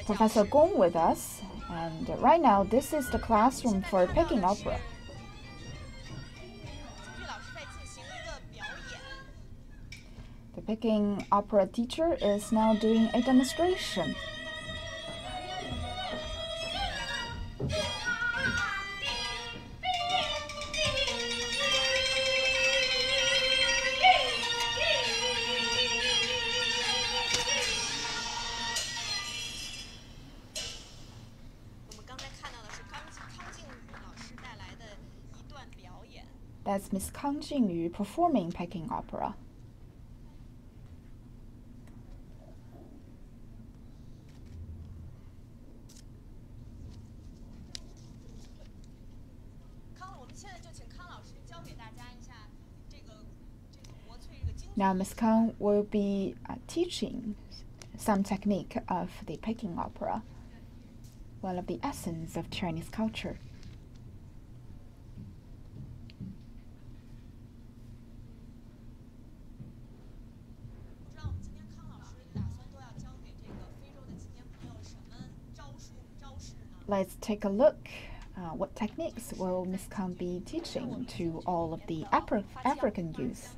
Professor Gong with us, and right now this is the classroom for Peking Opera. The Peking Opera teacher is now doing a demonstration. That's Miss Kang Jingyu performing Peking Opera. Now Miss Kang will be teaching some technique of the Peking Opera, one of the essence of Chinese culture. Let's take a look. What techniques will Miss Kang be teaching to all of the African youth?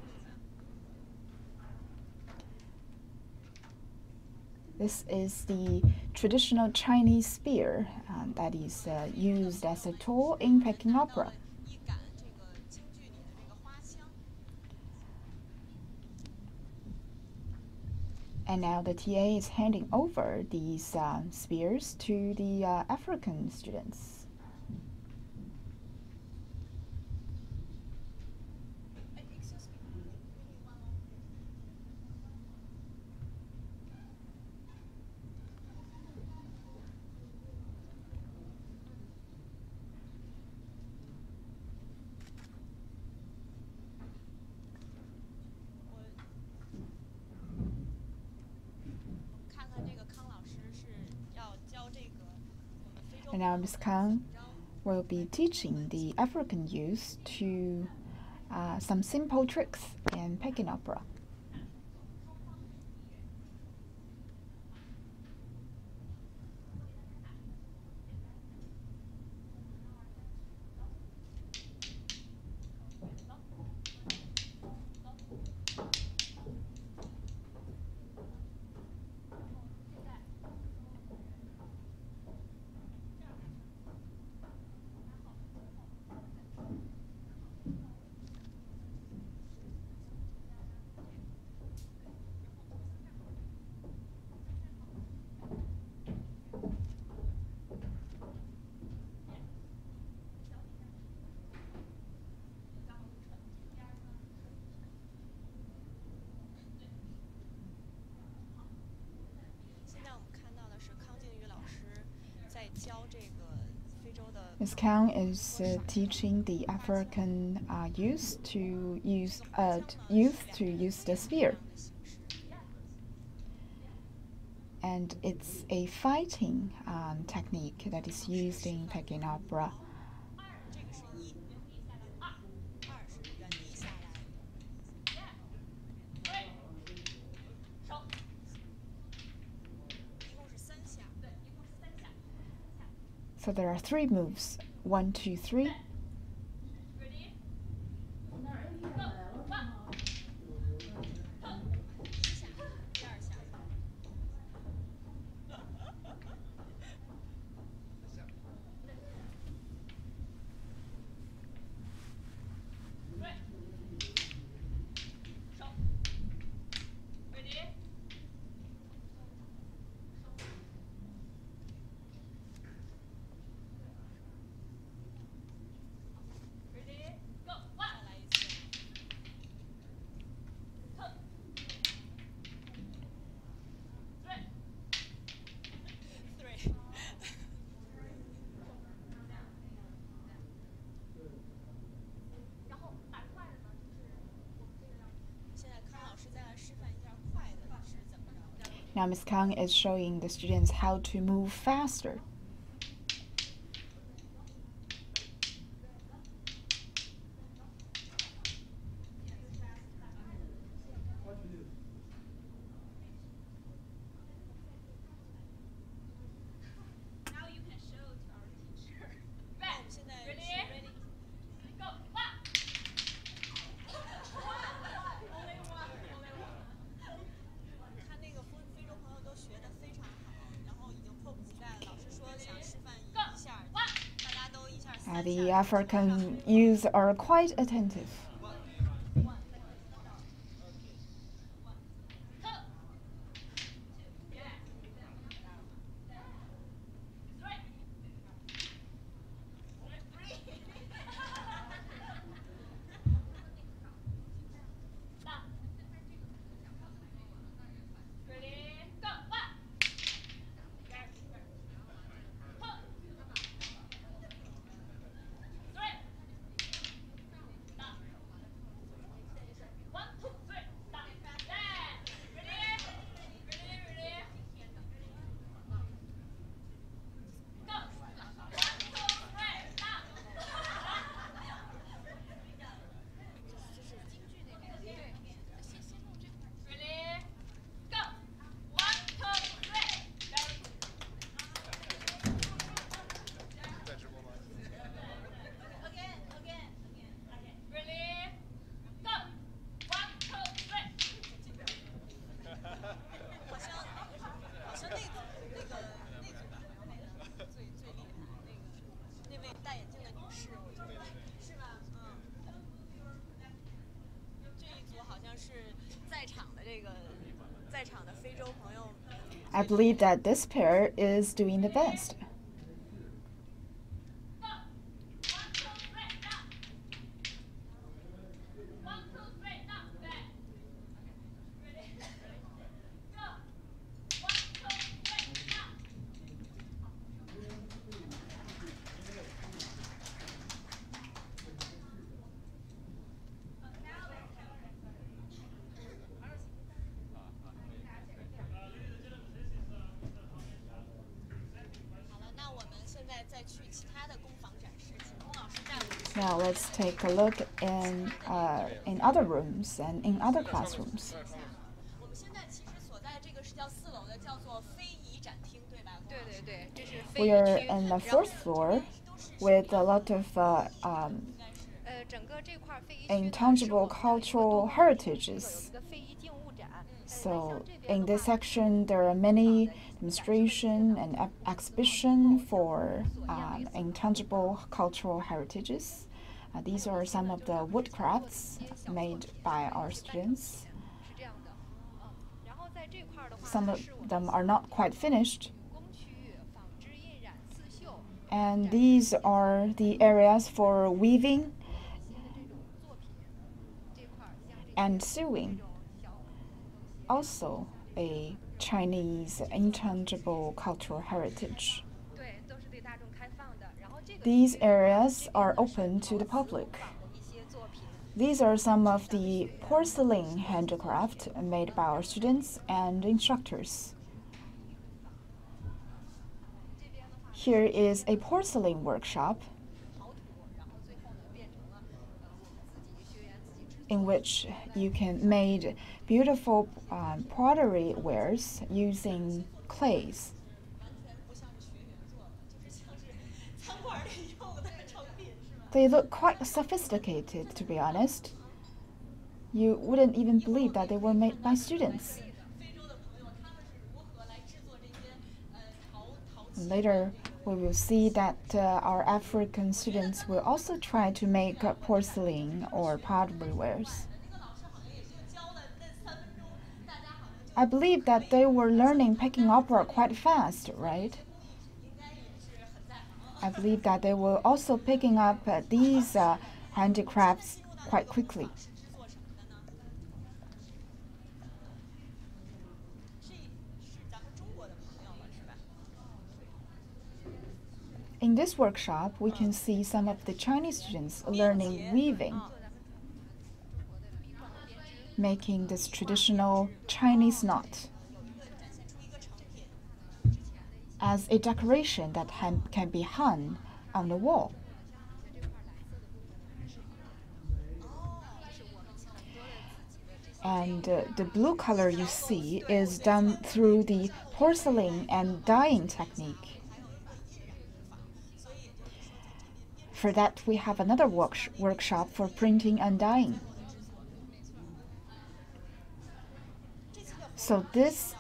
This is the traditional Chinese spear that is used as a tool in Peking Opera. And now the TA is handing over these spears to the African students. And now Ms. Kang will be teaching the African youth to some simple tricks in Peking Opera. Ms. Kang is teaching the African youth to use the spear, and it's a fighting technique that is used in Peking Opera. So there are 3 moves. 1, 2, 3. Now Ms. Kang is showing the students how to move faster. The African youth are quite attentive. I believe that this pair is doing the best. Now let's take a look in other rooms and in other classrooms. We are in the fourth floor with a lot of intangible cultural heritages. So in this section, there are many demonstration and exhibition for intangible cultural heritages. These are some of the woodcrafts made by our students. Some of them are not quite finished. And these are the areas for weaving and sewing. Also a Chinese intangible cultural heritage. These areas are open to the public. These are some of the porcelain handicraft made by our students and instructors. Here is a porcelain workshop in which you can make beautiful pottery wares using clays. They look quite sophisticated, to be honest. You wouldn't even believe that they were made by students. Later, we will see that our African students will also try to make porcelain or pottery wares. I believe that they were learning Peking opera quite fast, right? I believe that they were also picking up these handicrafts quite quickly. In this workshop, we can see some of the Chinese students learning weaving, making this traditional Chinese knot as a decoration that can be hung on the wall. And the blue color you see is done through the porcelain and dyeing technique. For that, we have another workshop for printing and dyeing. So this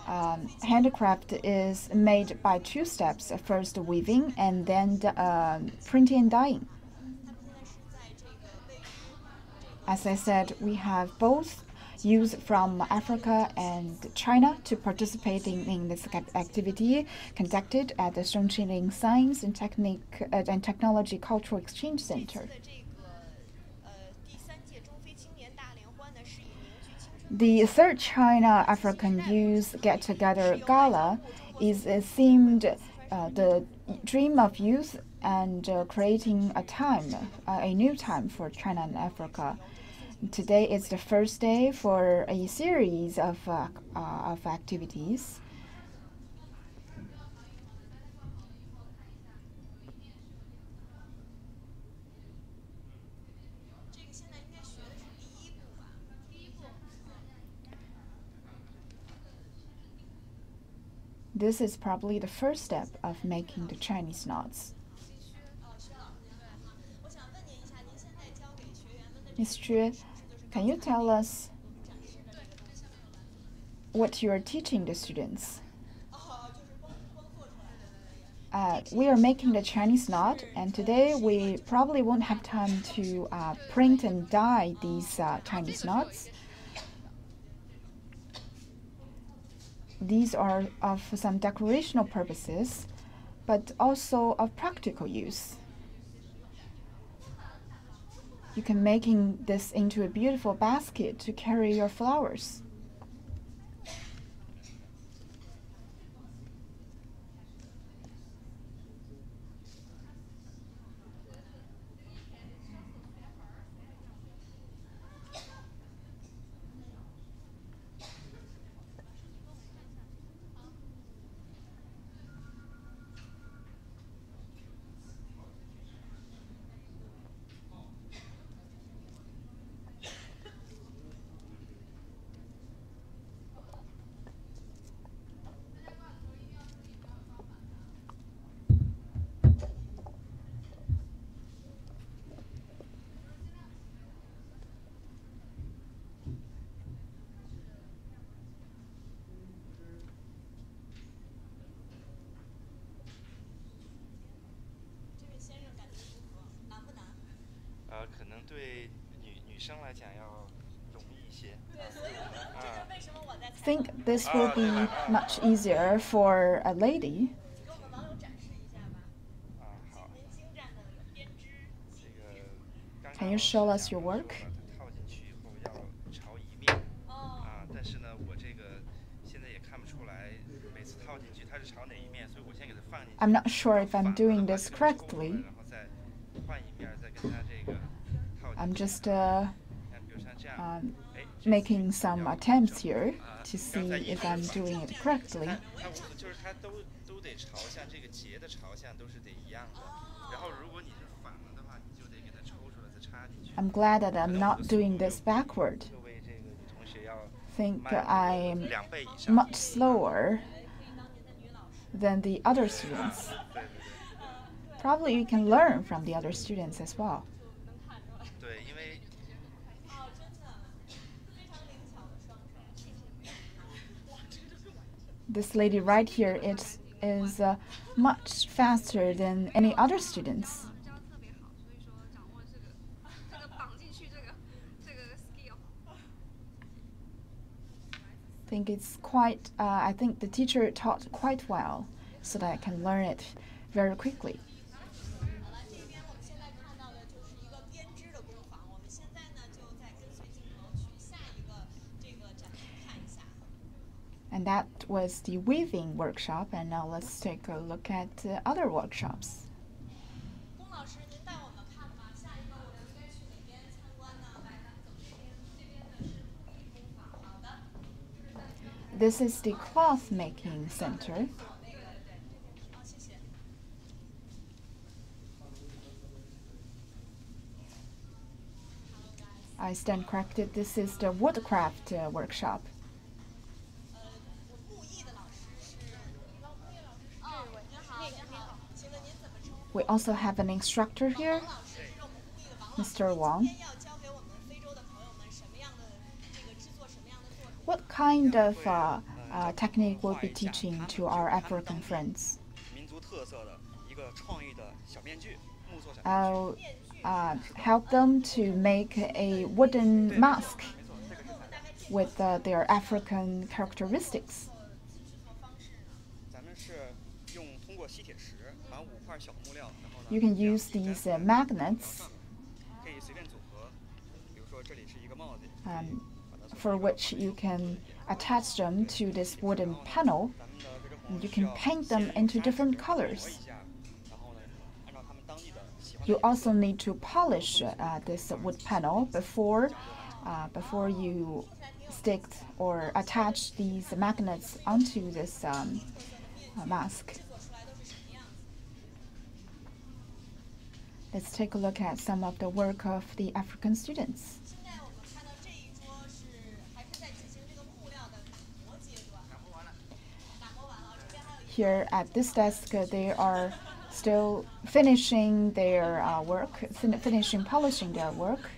handicraft is made by two steps. First weaving and then printing and dyeing. As I said, we have both youth from Africa and China to participating in this activity conducted at the Chongqing Science and Technology Cultural Exchange Center. The third China African Youth Get Together Gala is themed the dream of youth and creating a new time for China and Africa. Today is the first day for a series of activities. This is probably the first step of making the Chinese knots. Ms. Xue, can you tell us what you are teaching the students? We are making the Chinese knot, and today we probably won't have time to print and dye these Chinese knots. These are of some decorational purposes, but also of practical use. You can make this into a beautiful basket to carry your flowers. I think this will be much easier for a lady. Can you show us your work? I'm not sure if I'm doing this correctly. I'm just making some attempts here to see if I'm doing it correctly. I'm glad that I'm not doing this backward. I think I'm much slower than the other students. Probably you can learn from the other students as well. This lady right here is much faster than any other students. I think the teacher taught quite well, so that I can learn it very quickly. And that was the weaving workshop, and now let's take a look at other workshops. This is the cloth making center. I stand corrected. This is the woodcraft workshop. We also have an instructor here, Mr. Wang. What kind of technique will be teaching to our African friends? help them to make a wooden mask with their African characteristics. You can use these magnets for which you can attach them to this wooden panel. And you can paint them into different colors. You also need to polish this wood panel before you stick or attach these magnets onto this mask. Let's take a look at some of the work of the African students. Here at this desk, they are still finishing their polishing their work.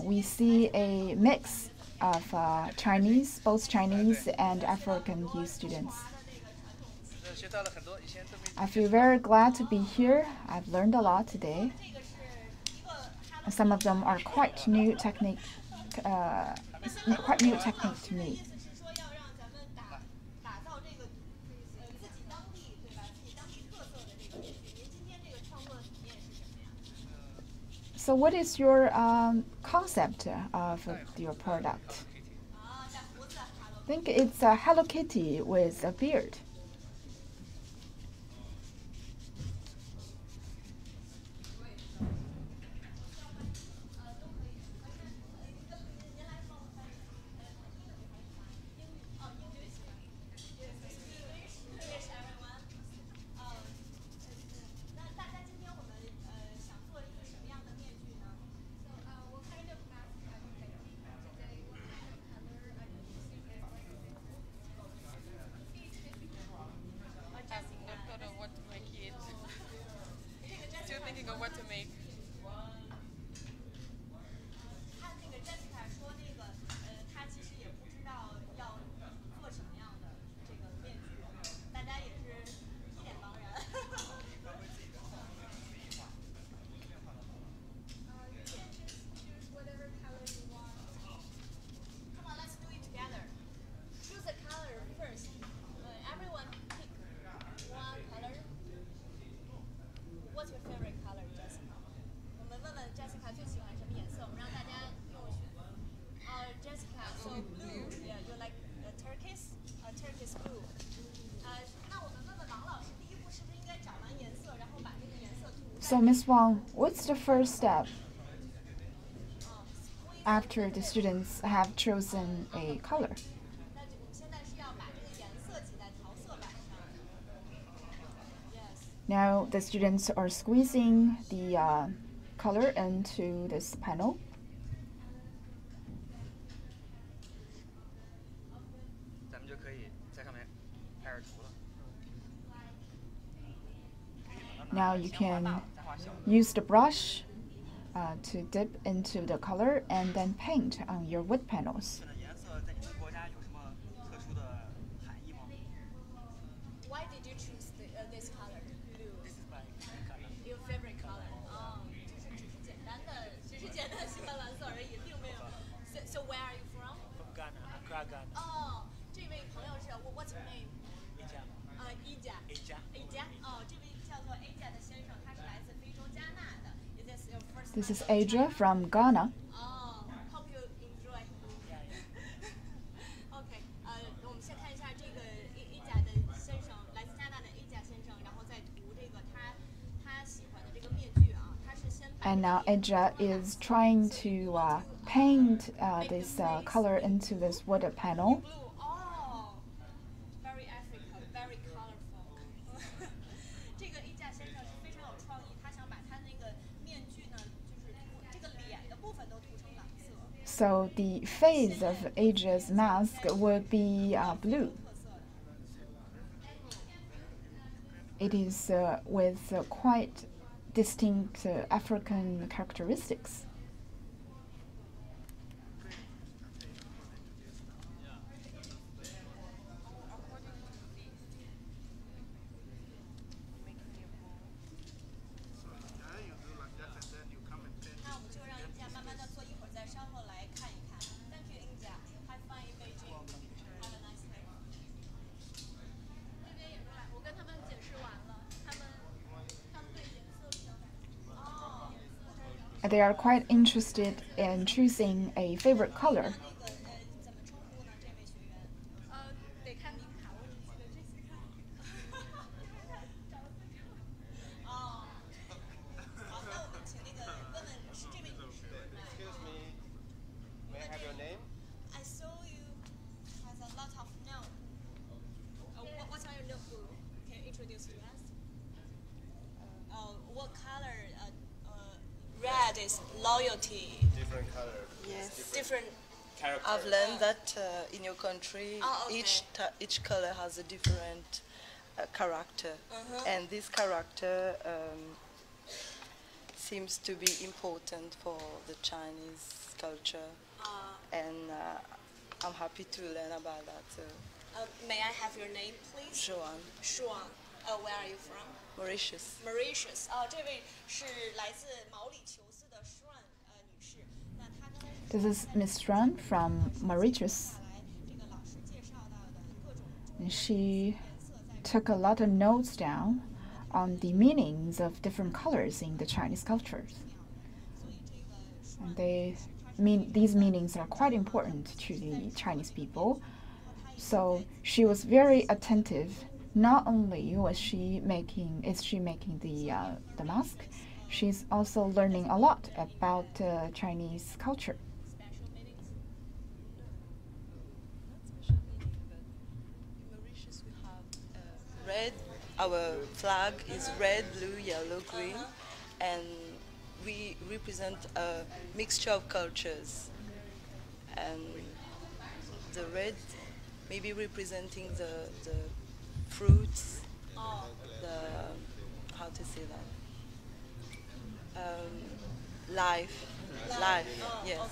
We see a mix of both Chinese and African youth students. I feel very glad to be here. I've learned a lot today. Some of them are quite new technique to me. So what is your concept of your product? I think it's a Hello Kitty with a beard. So, Ms. Wang, what's the first step after the students have chosen a color? Now the students are squeezing the color into this panel. Now you can use the brush to dip into the color and then paint on your wood panels. Why did you choose this color, blue? This is my color. Your favorite color? So where are you from? From Ghana, Accra, Ghana. Oh, 这位朋友是 What's your name? Aja. 哦，这位叫做 Aja 的先生，他是来自非洲加纳的。Is this your first? This is Aja from Ghana. Oh, hope you enjoy. Okay. 我们先看一下这个 Aja 的先生，来自加纳的 Aja 先生，然后再涂这个他喜欢的这个面具啊，他是先。And now Aja is trying to paint this color into this wood panel. So the face of Aja's mask would be blue. It is with quite distinct African characteristics. they are quite interested in choosing a favorite color. 怎么称呼呢？这位学员？得看名卡，我只记得这些卡。哦，好，那我们请那个问问是这位女士。Excuse me, may I have your name? I saw you has a lot of note. What's your notebook? Can you introduce to us? What color? Red is loyalty. Different color. Yes. Different. Character. I've learned that in your country, Oh, okay. each color has a different character, and this character seems to be important for the Chinese culture, and I'm happy to learn about that. May I have your name, please? Joan, Shuang. Where are you from? Mauritius. Mauritius. 这位是来自毛里求斯的 Shuan 女士。那她刚才 This is Miss Run from Mauritius. 来这个老师介绍到的各种 And she took a lot of notes down on the meanings of different colors in the Chinese cultures. And these meanings are quite important to the Chinese people. So she was very attentive. Not only is she making the mask, she's also learning a lot about Chinese culture. special meanings. Not special meaning, but in Mauritius we have red. Our flag is red, blue, yellow, green, and we represent a mixture of cultures. And the red maybe representing the fruits, the how to say that, life, yes. OK，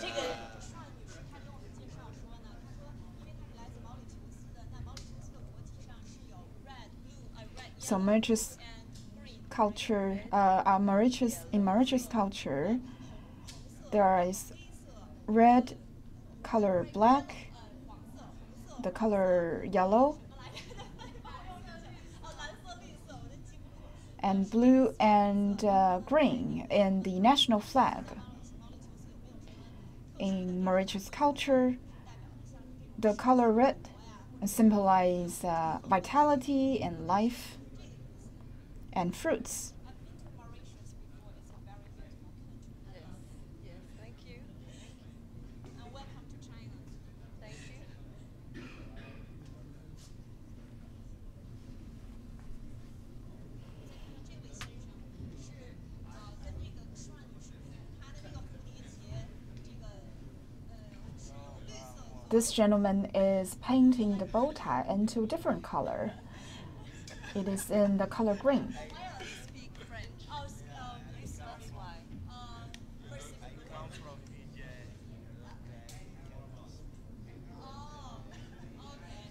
这个上女士她跟我们介绍说呢，她说因为她是来自毛里求斯的，那毛里求斯的国旗上是有 red, blue, red, So yellow Mauritius and green. culture, in Mauritius culture, there is red color black, the color yellow, 蓝色、绿色，我的记不住。 and blue and green in the national flag. In Mauritius culture, the color red symbolize vitality and life and fruits. I've been to Mauritius before. It's a very beautiful country. Yes, thank you. And welcome to China. Thank you. 这位先生是跟这个舒安女士，她的这个蝴蝶结，这个是用绿色做。 This gentleman is painting the bow tie into a different color. It is in the color green. Speak French. Oh, yes, That's why. Persian. Come from Beijing. Oh, okay. Okay.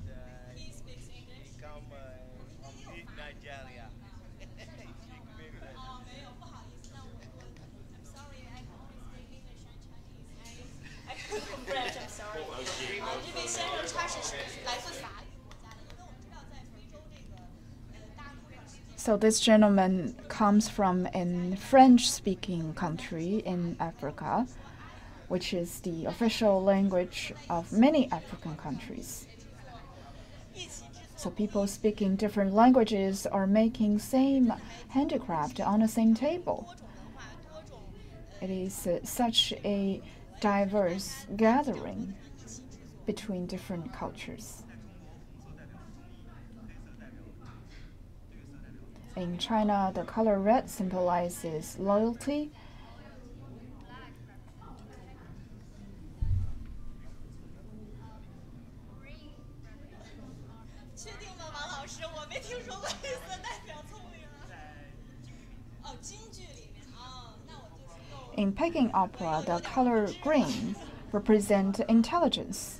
But He speaks English. come from Nigeria. 哦，没有，不好意思，那我 I'm sorry, I can only speak English and Chinese. I can't speak French. I'm sorry. 这位先生他是来自法语国家的，因为我们知道在非洲这个大陆上世界 So this gentleman comes from a French-speaking country in Africa, which is the official language of many African countries. 一起制 So people speaking different languages are making same handicraft on the same table. 多种文化、多种 It is such a diverse gathering between different cultures. In China, the color red symbolizes loyalty. 确定吗，王老师？我没听说过绿色代表聪明啊。哦，京剧里面哦，那我就是又 In Peking opera, the color green represent intelligence.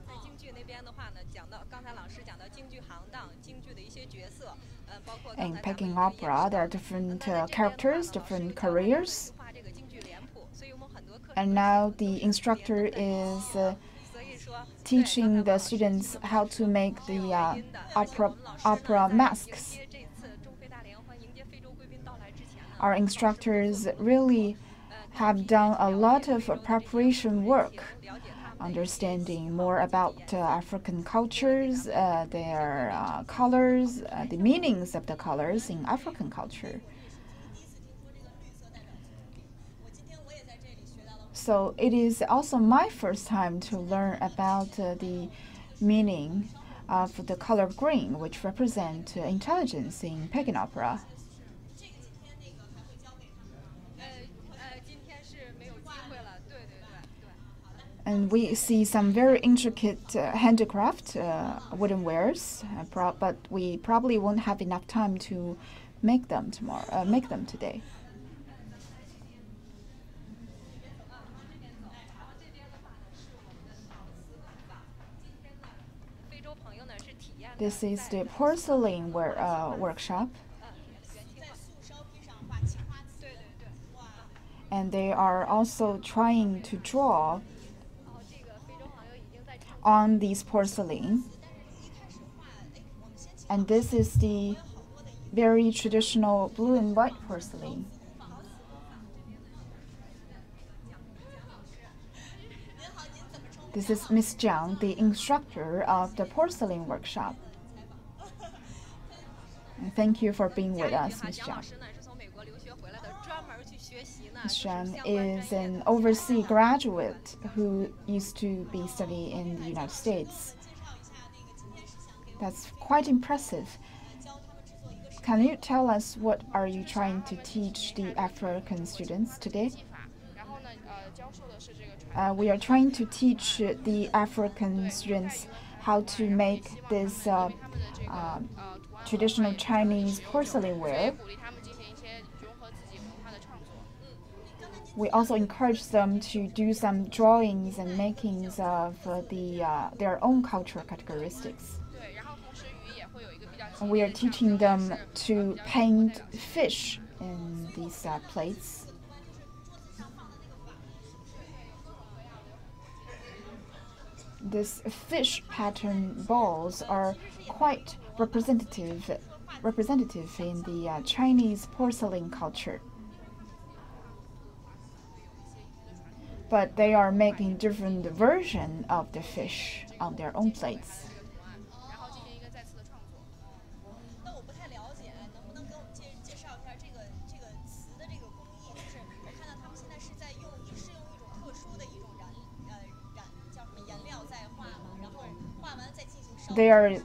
在京剧那边的话呢，讲到刚才老师讲到京剧行当、京剧的一些角色，包括刚 In 才咱们 Peking 也 opera, 演 there are 示 different 到那在这边的话 characters, 呢 different 老师有教我们 careers. 画这个京剧脸谱，所以我们很多课程 And 的时 now 候 the 都是 instructor 连着 is 的所以说 teaching the students how to make the opera masks. 迎接这次中非大联欢，迎接非洲贵宾到来之前 our instructors really have done a lot of preparation work, understanding more about African cultures, their colors, the meanings of the colors in African culture. So it is also my first time to learn about the meaning of the color green, which represent intelligence in Peking opera. And we see some very intricate handicraft wooden wares, but we probably won't have enough time to make them today. This is the porcelain workshop. And they are also trying to draw on these porcelain. And this is the very traditional blue and white porcelain. This is Miss Zhang, the instructor of the porcelain workshop. And thank you for being with us, Miss Zhang. Miss Zhang is an overseas graduate who used to be studying in the United States. That's quite impressive. Can you tell us what are you trying to teach the African students today? We are trying to teach the African students how to make this traditional Chinese porcelain ware. We also encourage them to do some drawings and makings of their own cultural characteristics. And we are teaching them to paint fish in these plates. These fish pattern balls are quite representative in the Chinese porcelain culture. But they are making different versions of the fish on their own plates. They are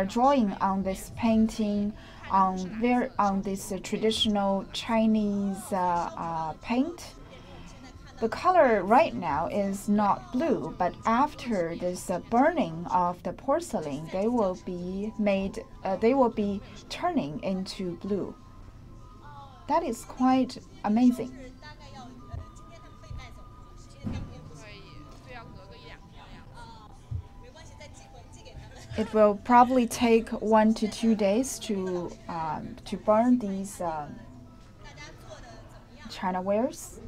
drawing on this painting on this traditional Chinese paint. The color right now is not blue, but after this burning of the porcelain, they will be turning into blue. That is quite amazing. It will probably take 1 to 2 days to burn these China wares.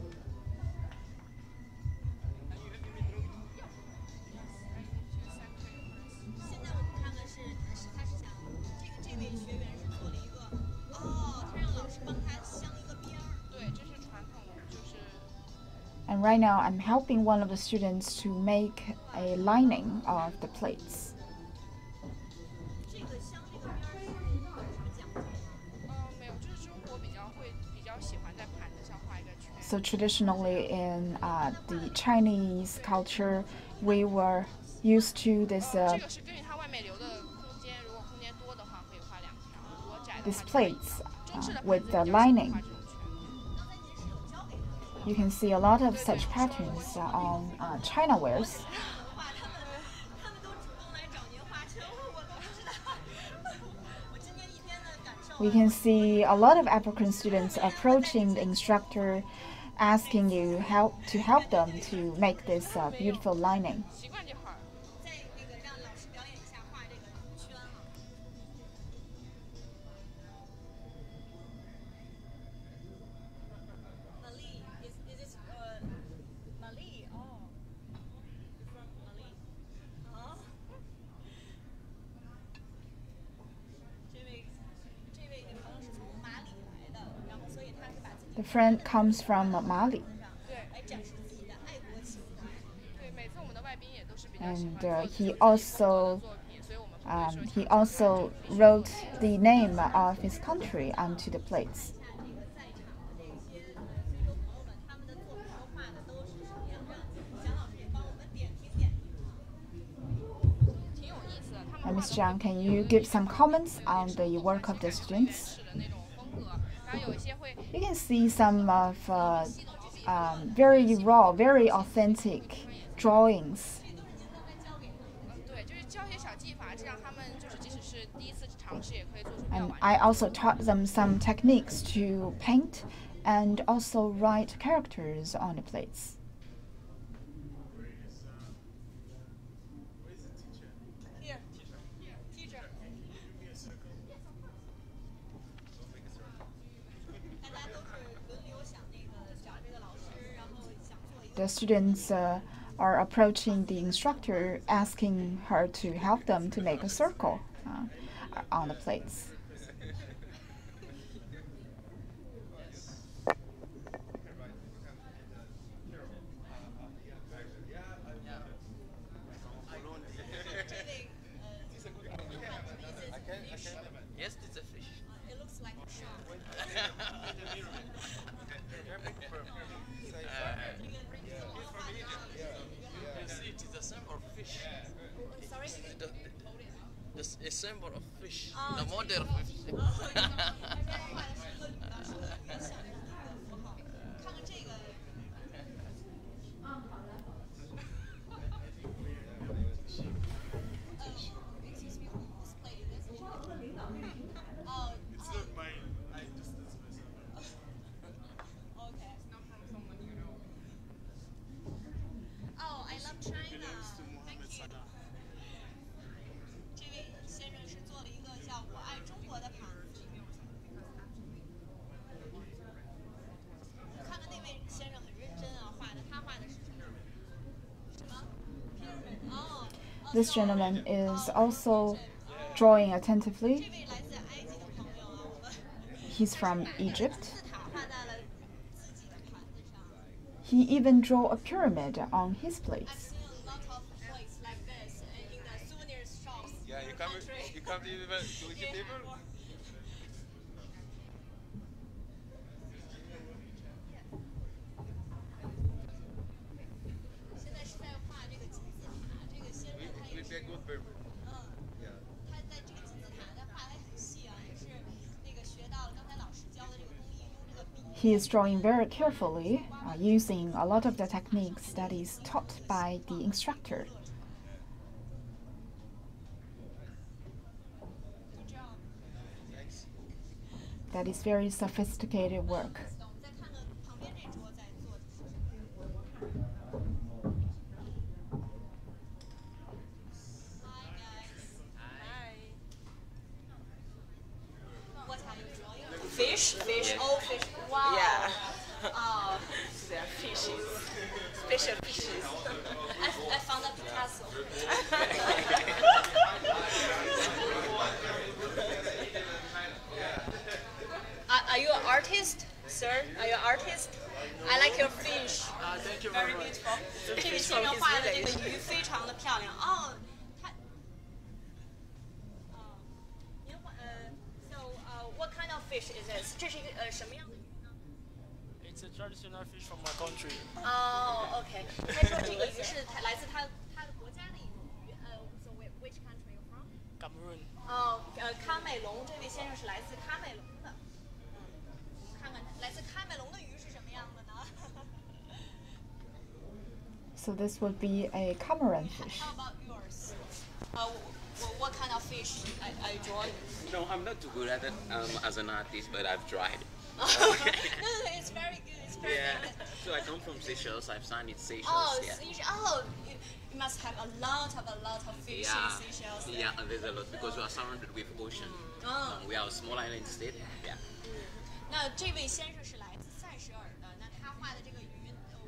And right now, I'm helping one of the students to make a lining of the plates. So traditionally in the Chinese culture, we were used to this these plates with the lining. You can see a lot of such patterns on China wares. We can see a lot of African students approaching the instructor, asking you to help them to make this beautiful lining. friend comes from Mali, 来展示自己的爱国情怀。 对，每次我们的外宾也都是比较喜 and 欢做 he 自己风格 also 的作品，所以我们不会说 he 强 also wrote the name of his country onto the plates. 看这个在场的这些非洲朋友们，他们的作品都画的都是什么样？让蒋老师也帮我们点评点评啊。 挺有意思的。他 And 们 Ms. Zhang, can you give some comments on the work of the students? 是的那种风格，然后有一些会 You can see some of very raw, very authentic drawings. 对，就是教一些小技法，这样他们就是即使是第一次尝试，也可以做出比较 And 完 I 整。 also taught them some techniques to paint and also write characters on the plates. Here, teacher. 大家都是轮流想那个找这个老师，然后想做一个。 The students are approaching the instructor, asking her to help them to make a circle on the plates. Yes, it's a fish. It looks like a shark. You see, it is a symbol of fish. Sorry. A symbol of fish. Oh, The model of fish. 画的是一个鱼啊，是个鱼象征的一个符号。看看这个。Excuse me, this plate is this? Oh, It's not mine. I just okay. Oh, I love China. Thank you. 这位先生是做了一个叫“我爱中国”的盘子。看看那位先生很认真啊，画的，他画的是什么？什么？哦。 This gentleman is also drawing 这 attentively. 位来自埃及的朋友啊，我们 He's from 金 Egypt. 字塔画在了自己的盘子上。 He even drew a pyramid on his I've plates. seen a lot of plates like this in the souvenir shops. Yeah, you in come, country. you come to the Yeah. table. 现在是在画这个金字塔，这个先生他也 Will be 是 a good pyramid. 他在这个金字塔，他画的还很细啊，也是那个学到了刚才老师教的这个工艺，用这个笔。 He is drawing very carefully, using a lot of the techniques that is taught by the instructor. Good job. Thanks. That is very sophisticated work. 我们再看看旁边这桌在做的是什么。Hi guys. Hi. What are you drawing? Fish? Fish? Oh, fish. Wow. Yeah. Oh, They are fishes. Special fishes. I found a Picasso. Are you an artist, sir? Are you an artist? I like your fish. Thank you Very very much. beautiful. 这 fish 位 from 先生 his 画的这个 village. 鱼非常的漂亮哦。他，您画so what kind of fish is this？这是一个什么样的鱼呢？ It's a traditional fish from my country. 哦，OK。他说这个鱼是来自他的国家的一种鱼。So which country you from？ Cameroon. 哦，喀麦隆，这位先生是来自喀麦隆的。我们看看来自喀麦隆的鱼是什么样的呢？ So this would be a Cameroon fish. How about yours? What kind of fish are you drawing? No, I'm not too good at it as an artist, but I've tried. No, it's very good. It's very Yeah. good. So I come from Seychelles. I've studied Seychelles. Oh, Yeah. You must have a lot of fish in Seychelles. Yeah, there's a lot because we are surrounded with ocean. We are a small island state. Yeah. 那这位先生是来自塞舌尔的，那他画的这个鱼，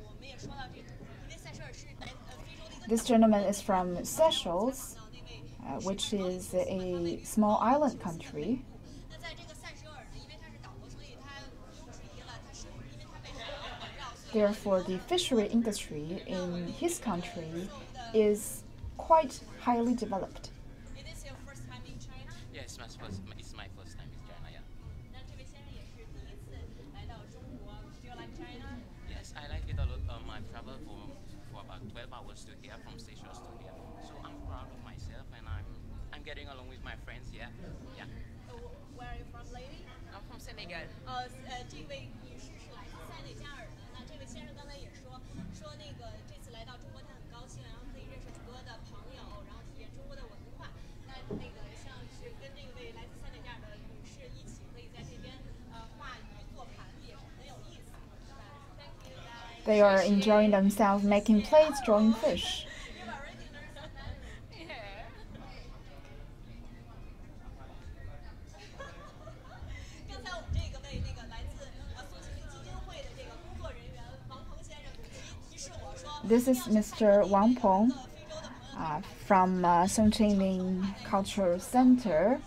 我们也说到这个，因为塞舌尔是非洲的一个 This gentleman is from Seychelles, which is a small island country. 那在这个塞舌尔呢，因为它是岛国，所以它不用质疑了，它是一 Therefore, the fishery industry in his country is quite highly developed. It is your first time in China? Yeah, it's my first time in China. Yeah. 那这位先生也是第一次来到中国。Do you like China? Yes, I like it a lot. I traveled for about 12 hours to here, from Seychelles to here. So I'm proud of myself, and I'm getting along with my friends here. Yeah. Where are you from, lady? I'm from Senegal. 这位女士是来自塞内加尔的。那这位先生刚才也说那个这次来到中国他很高兴，然后可以认识很多的朋友，然后体验中国的文化。那个像是跟这位来自塞内加尔的女士一起，可以在这边画鱼做盘子，也是很有意思。Thank you guys. They are enjoying themselves making plates, drawing fish. You've already learned some Mandarin. Yeah. 刚才我们这个为那个来自苏西斯基金会的这个工作人员王鹏先生提示我说 This is Mr. Wang Peng 非洲的朋友 from Songqingling Cultural Center,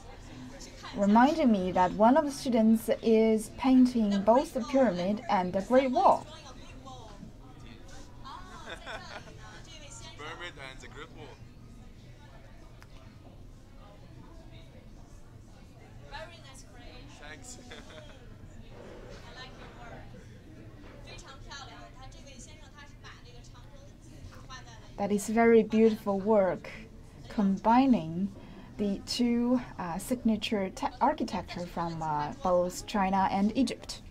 reminding me that one of the students is painting both the pyramid and the Great Wall. Pyramid and the Great Wall. Very nice creation. Thanks. I like your work. 非常漂亮。他这位先生他是把那个长城金字塔画在了。 That is very beautiful work, combining the two signature architecture from both China and Egypt.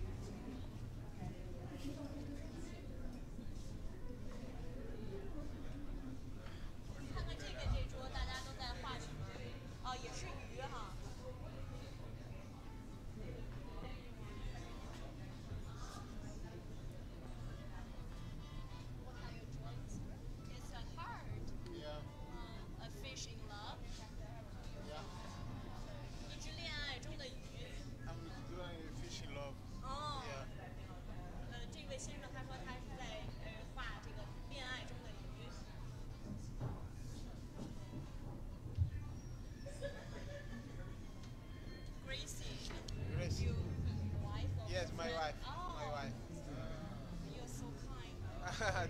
看看这边这桌，大家都在画什么？哦，也是鱼哈。What are your drawings? It's a heart. Yeah. A fish in love. Yeah. 一只恋爱中的鱼。 I'm doing fish in love. 哦。 Yeah. 这位先生他说他是在画这个恋爱中的鱼。Gracie, Gracie. you wife or Yes, my friend? wife. Oh, My wife. you're so kind.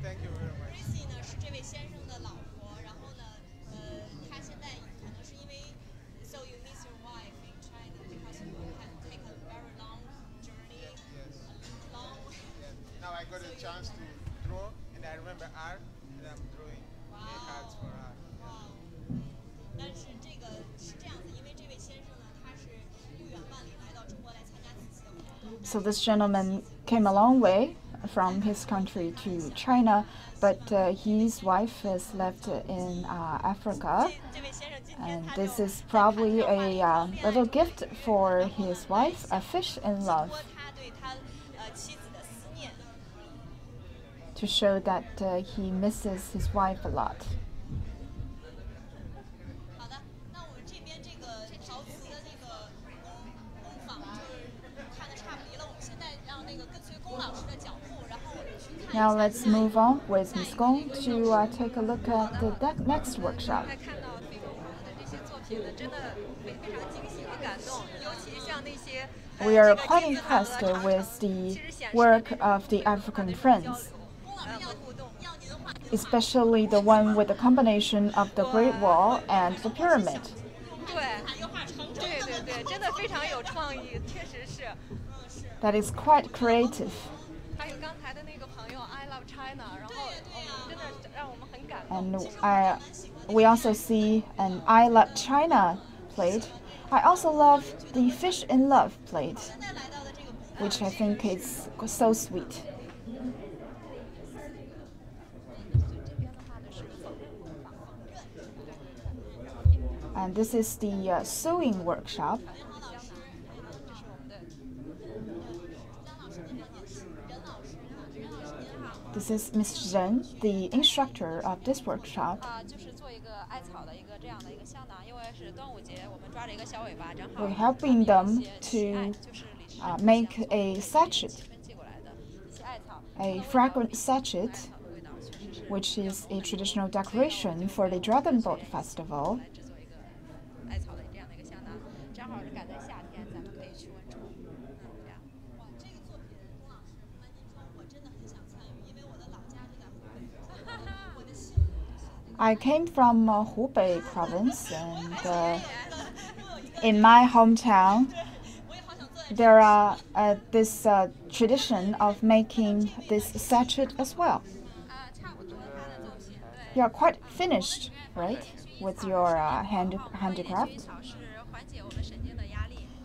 Thank you very much. Gracie 呢是这位先生的老婆，然后呢，他现在可能是因为 so you miss your wife in China because you have taken a very long journey, Yes. long. Yes. Now I got a chance to draw, and I remember art, and I'm drawing cards for art. 哇，但是这个是这样子，因为这位先生呢，他是不远万里来到中国来参加此次的活动。 So this gentleman came a long way from his country to China, but his wife is left in Africa. 这位先生今天 And 他 this 就 is probably a little gift for his wife, a fish in love, 说他对他妻子的思念。 to show that he misses his wife a lot. 好的，那我们这边这个陶瓷的这个工坊就是看的差不离了，我们现在让那个跟随龚老师的脚步，然后我们去看一 Now 下 let's move on with Ms. Gong to take a look at the next workshop. 在看到费公堂的这些作品呢，真的非常惊喜和感动，尤其像那些 We are quite impressed with the work of the African friends, 龚老师要您画， especially the one with the combination of the Great Wall and the pyramid. 对，又画长城对对对，真的非常有创意，确实是。 That is quite creative. 还有刚才的那个朋友 I love China，然后真的让我们很感动。 And we also see an I Love China plate. I also love the Fish in Love plate, 现在来到的这个工坊 which I think is so sweet. 这边的话呢是缝纫工坊， And this is the sewing workshop. 这是我们的 This is Ms. Zhen, the instructor of this workshop. 就是做一个艾草的一个这样的一个香囊，因为是端午节，我们抓着一个小尾巴，正好 We're helping them 喜爱 to 就是李时 make a sachet, 春寄过来的一些艾草， a fragrant sachet, 艾草的味道确实是 which is a traditional decoration for the Dragon Boat Festival. 来制作一个艾草的这样的一个香囊，正好是赶在夏天，咱们可以驱蚊虫，这样。哇，这个作品龚老师，不瞒您说，我真的很想参与。I came from Hubei province, and in my hometown, there are this tradition of making this sachet as well. You are quite finished, right, with your handicraft.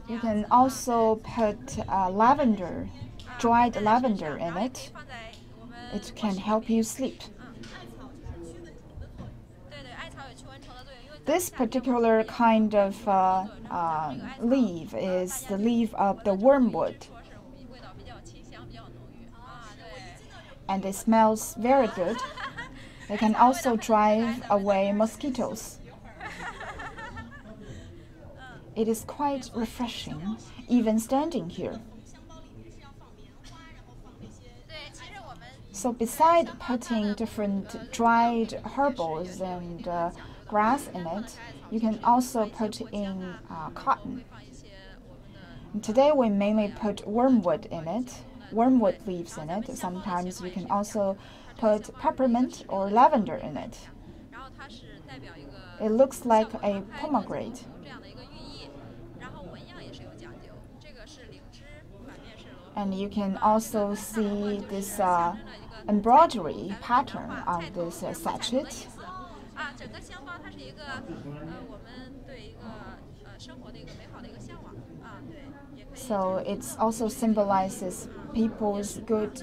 You can also put lavender, dried lavender in it. It can help you sleep. This particular kind of leaf is the leaf of the wormwood, and it smells very good. It can also drive away mosquitoes. It is quite refreshing, even standing here. So beside putting different dried herbals and grass in it, you can also put in cotton. And today we mainly put wormwood in it, wormwood leaves in it. Sometimes you can also put peppermint or lavender in it. It looks like a pomegranate. And you can also see this embroidery pattern on this sachet. So it also symbolizes people's good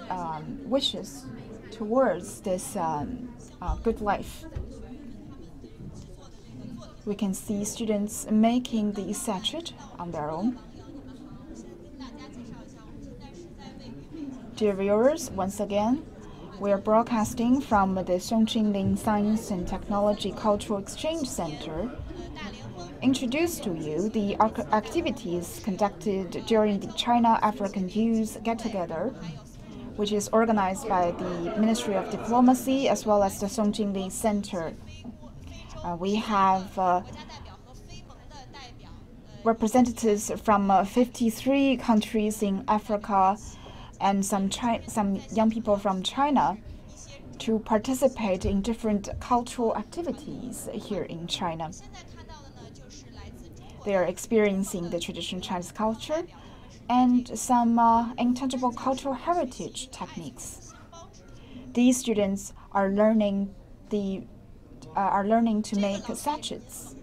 wishes towards this good life. We can see students making the sachet on their own. Dear viewers, once again, we are broadcasting from the Songqingling Science and Technology Cultural Exchange Center. Introduce to you the activities conducted during the China-African Youth Get-Together, which is organized by the Ministry of Diplomacy as well as the Songqingling Center. We have representatives from 53 countries in Africa and some young people from China to participate in different cultural activities here in China. They are experiencing the traditional Chinese culture and some intangible cultural heritage techniques. These students are learning to make sachets.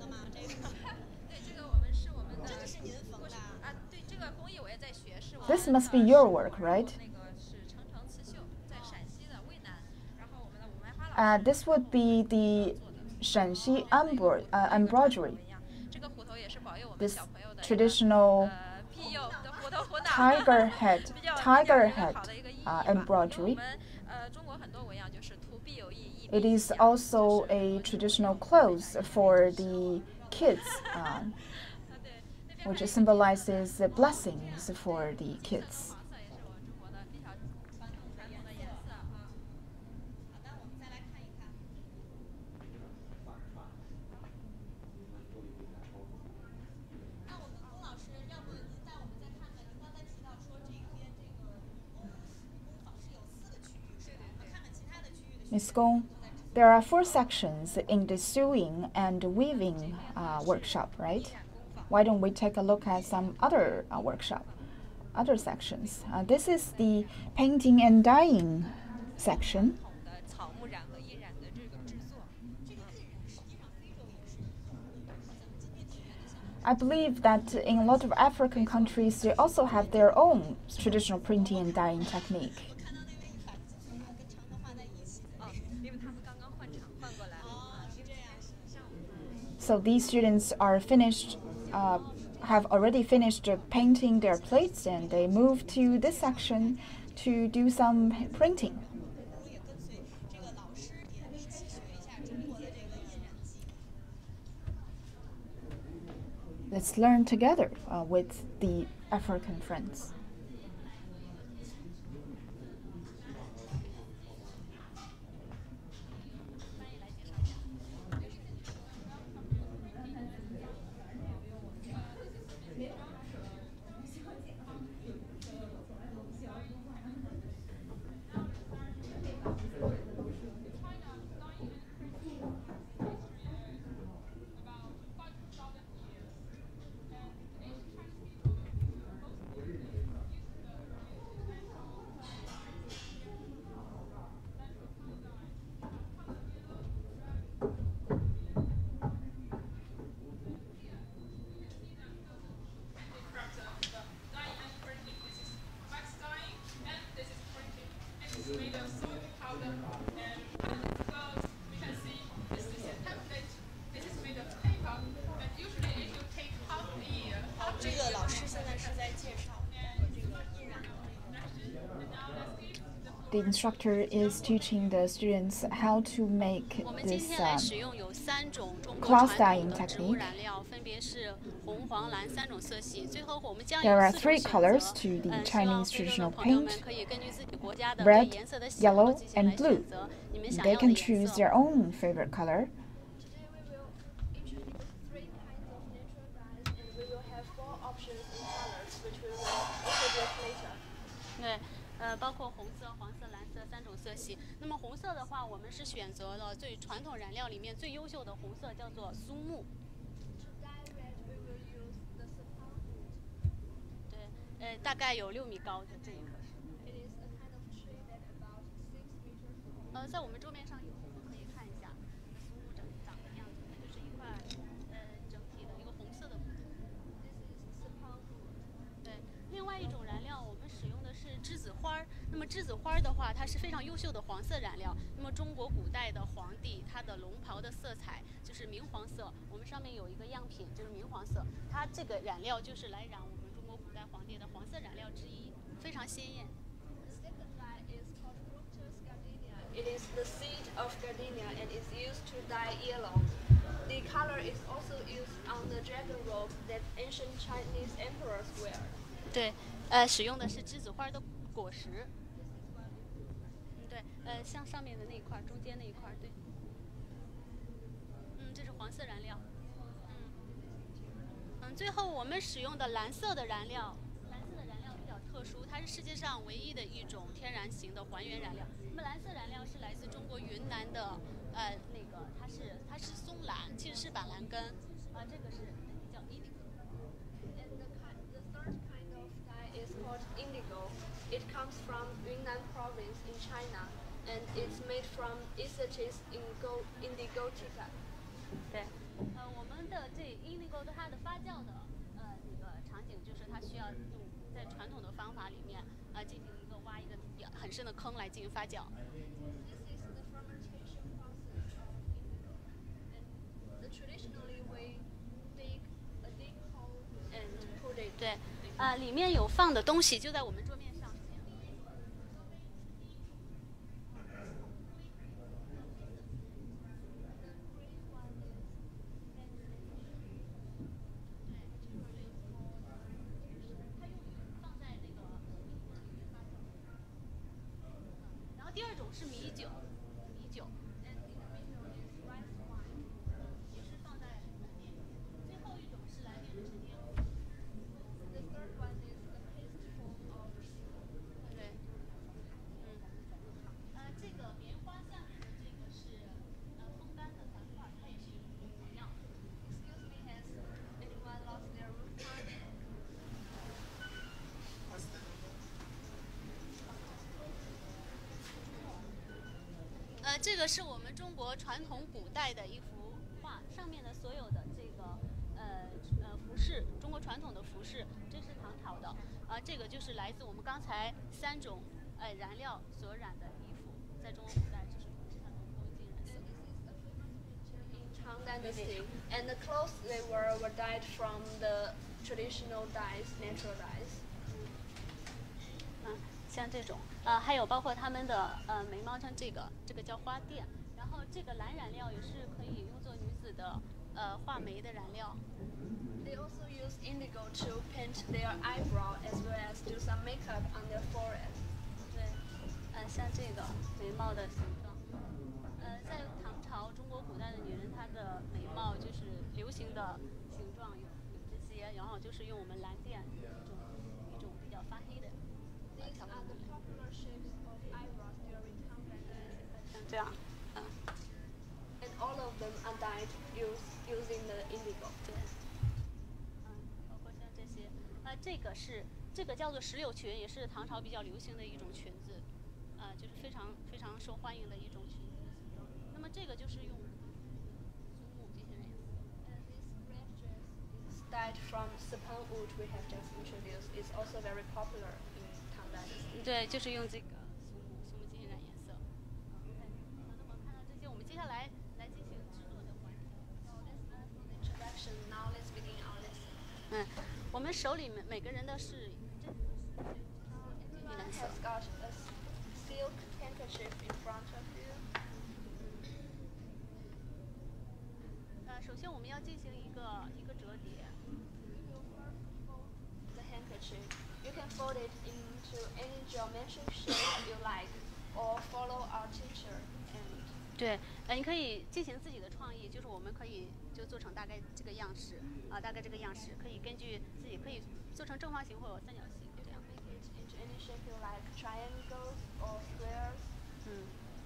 This must be your work, right? This would be the Shanxi embroidery. This traditional tiger head embroidery. It is also a traditional clothes for the kids, which symbolizes the blessings for the kids. Ms. Gong, there are 4 sections in the sewing and weaving workshop, right? Why don't we take a look at some other other sections? This is the painting and dyeing section. I believe that in a lot of African countries, they also have their own traditional printing and dyeing technique. So these students are have already finished painting their plates, and they move to this section to do some printing. Let's learn together with the African friends. the instructor is teaching the students how to make 我们今 this 天来使用有3种中国 cloth 传 dyeing 统的植物 technique. 染料，分别是红、黄、蓝3种色系。最后我们将有 There are 4 three 种 colors 选 to 择。 the 希望 Chinese 非洲的 traditional 朋友们 paint: 可以根据自己国家的 red, 对颜色的喜好 yellow, 进行 and 来 blue. 选择你们想 They 要的 can 颜 choose 色。 their own favorite color. Today we will introduce 3 kinds of natural dyes, and we will have 4 options in colors, which we will introduce later. 对，包括红色、黄色、蓝色3种色系。那么红色的话，我们是选择了最传统染料里面最优秀的红色，叫做苏木。 To dye red, we will use the sapang wood. 对，大概有6米高的这一棵树。 It is a kind of tree that about 6 meters tall. 在我们桌面上有，我们可以看一下苏木长的样子，它就是一块整体的一个红色的木头。 This is sapang wood. 对，另外一种染料我们使用的是栀子花儿。那么栀子花儿的话，它是非常优秀的黄色染料。那么中国古代的皇帝，他的龙袍的色彩就是明黄色。我们上面有一个样品，就是明黄色。它这个染料就是来染我们中国古代皇帝的黄色染料之一，非常鲜艳。 The second dye is called fructus gardenia. It is the seed of gardenia and is used to dye yellow. The color is also used on the dragon robe that ancient Chinese emperors wear. 对，使用的是栀子花的果实。对，像上面的那一块，中间那一块，对。这是黄色染料。最后我们使用的蓝色的染料，蓝色的染料比较特殊，它是世界上唯一的一种天然型的还原染料。那么蓝色染料是来自中国云南的，那个它是松兰，其实是板蓝根，这个是叫 indigo。 And the third kind of dye is called indigo. It comes from Yunnan province in China, and it's made from sachet indigo tica. 对，我们的这 indigo 它的发酵的那个场景就是它需要用在传统的方法里面进行挖一个很深的坑来进行发酵。 This is the fermentation process of indigo. And traditionally we dig a deep hole and put it. 对，里面有放的东西就在我们桌面上。 第二种是米酒，米酒，也是放在蓝面。最后一种是蓝面直接。 The third one is the paste form of. 对，这个棉花下面的这个是风干的矾块，它也是一种原料。 Excuse me, has anyone lost their root card? 这个是我们中国传统古代的一幅画，上面的所有的这个服饰，中国传统的服饰，这是唐朝的，这个就是来自我们刚才3种染料所染的衣服，在中国古代这是传统风景染色。 In Tang Dynasty, and the clothes they were dyed from the traditional dyes, natural dyes. 像这种，还有包括他们的眉毛，像这个叫花钿，然后这个蓝染料也是可以用作女子的画眉的染料。 They also use indigo to paint their eyebrow as well as do some makeup on their forehead. 对，像这个眉毛的形状，在唐朝中国古代的女人，她的眉毛就是流行的形状有这些，然后就是用我们蓝靛一种比较发黑的。 These are the popular shapes of eyebrows during Tang Dynasty. 像这样，And all of them are dyed using the indigo. 对，包括像这些，这个叫做石榴裙，也是唐朝比较流行的一种裙子，就是非常非常受欢迎的一种裙子的形状。那么这个就是用苏木进行染色。This red dress is dyed from sapang wood we have just introduced. It's also very popular in Tang Dynasty. 对，就是用这个苏木进行染颜色。那么看到这些，我们接下来进行制作的环节。 So that's all for the introduction. Now let's begin our lesson. 我们手里每个人的是这Everyone has got a silk handkerchief in front of you. 首先我们要进行一个折叠。The handkerchief. You can fold it into any geometric shape you like, or follow our teacher. And 对，你可以进行自己的创意，就是我们可以就做成大概这个样式啊，大概这个样式，可以根据自己可以做成正方形或者三角形这样。 make it into any shape you like, triangles or squares.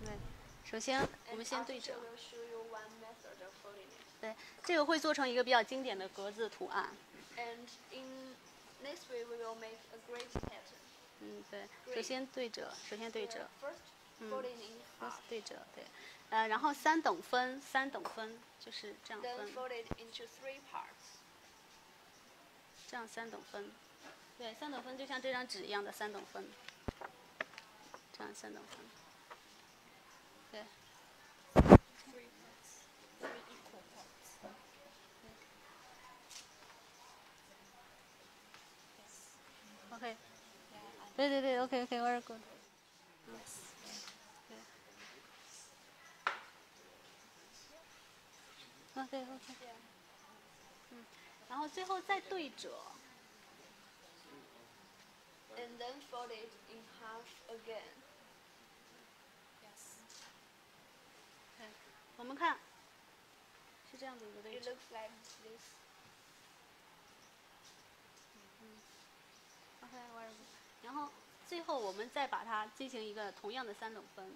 对。首先我们 And 先 our 对 teacher 折。 will show you one method of folding it. 对，这个会做成一个比较经典的格子图案。 And in next way we will make a great pattern. 对，首先对折，首先对折。 First, folding in half. 对折，对，然后三等分，就是这样 Then 分， fold it into 3 parts. 这样三等分，对，三等分就像这张纸一样的三等分，这样三等分，对。 3 parts. 3 equal parts. OK， 对 ，OK very good。对 OK。然后最后再对折。 And then fold it in half again. 对，我们看是这样的一个对 It 折。 looks like this. OK very good。然后最后我们再把它进行一个同样的三等分。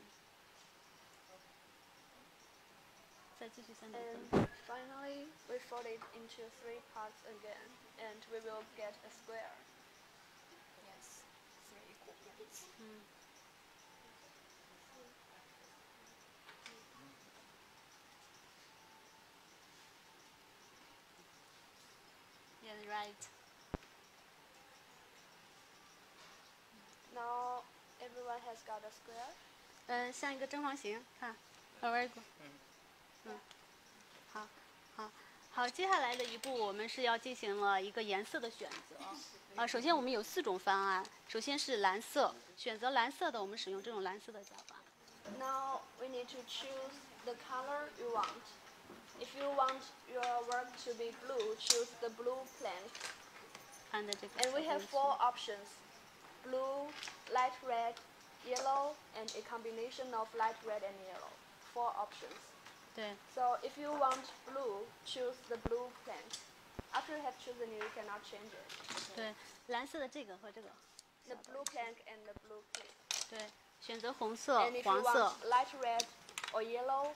再继续三等分。 And finally, we fold it into 3 parts again, and we will get a square. Yes, 3 equal parts. Yeah, right. Now everyone has got a square. 像一个正方形，看 very good。好，接下来的一步我们是要进行了一个颜色的选择。首先我们有4种方案，首先是蓝色，选择蓝色的我们使用这种蓝色的夹板。 Now we need to choose the color you want. If you want your work to be blue, choose the blue plank. 看的这个。 And we have 4 options: blue, light red, yellow, and a combination of light red and yellow. 4 options. 对。 So if you want blue, choose the blue plank. After you have chosen it, you cannot change it. 对，蓝色的这个和这个。 The blue plank and the blue plank. 对，选择红色、 And if you 黄色。 want light red or yellow,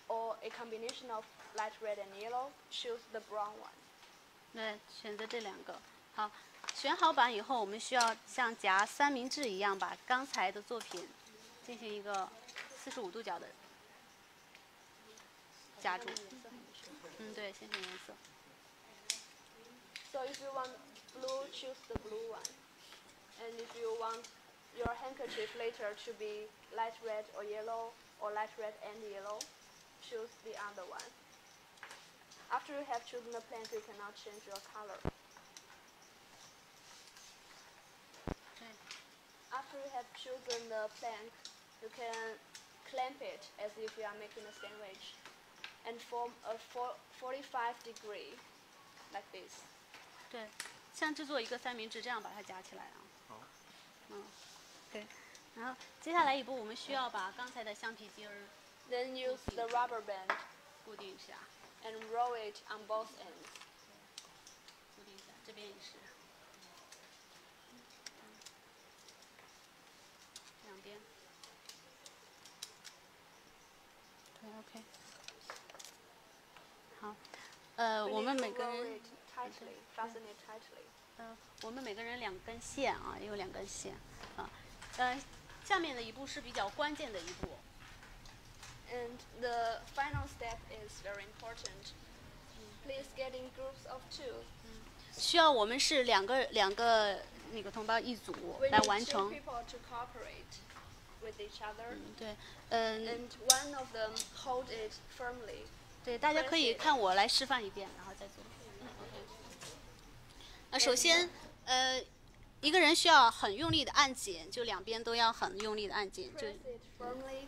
or a combination of light red and yellow, choose the brown one. 对，选择这2个。好，选好板以后，我们需要像夹三明治一样，把刚才的作品进行一个45度角的夹住。对，先选颜色。 So if you want blue, choose the blue one. And if you want your handkerchief later to be light red or yellow, or light red and yellow, choose the other one. After you have chosen the plank, you cannot change your color. After you have chosen the plank, you can clamp it as if you are making a sandwich, and form a 45-degree, like this. 对，像制作一个三明治这样把它夹起来啊。好。对。然后接下来一步，我们需要把刚才的橡皮筋儿 Then use the rubber band 固定一下， and roll it on both ends. 固定一下，这边也是。两边。对 ，OK。好，我们每个人。 Tightly, fasten it tightly. 我们每个人2根线啊，有2根线啊。下面的一步是比较关键的一步。And the final step is very important. Please get in groups of 2. 需要我们是两个那个同胞一组 We 来 need 完 2成。 people to cooperate with each other. 对， And one of them hold it firmly. 对，大家可以看我来示范一遍，然后再做。首先，一个人需要很用力的按紧，就两边都要很用力的按紧，就 Press it firmly,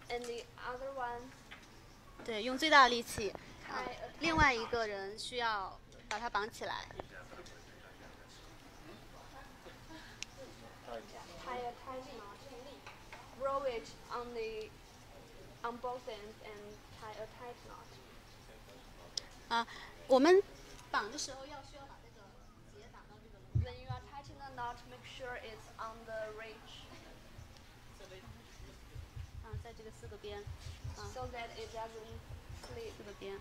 and the other one 对，用最大的力气。 tie a 另外一个人需要把它绑起来。 tie a tight knot. Roll it on both ends and tie a tight knot. 啊，我们绑的时候需要把这个结打到这个笼。 When you are tightening the knot, make sure it's on the ridge 在这个4个边， so that it doesn't slip. 4个边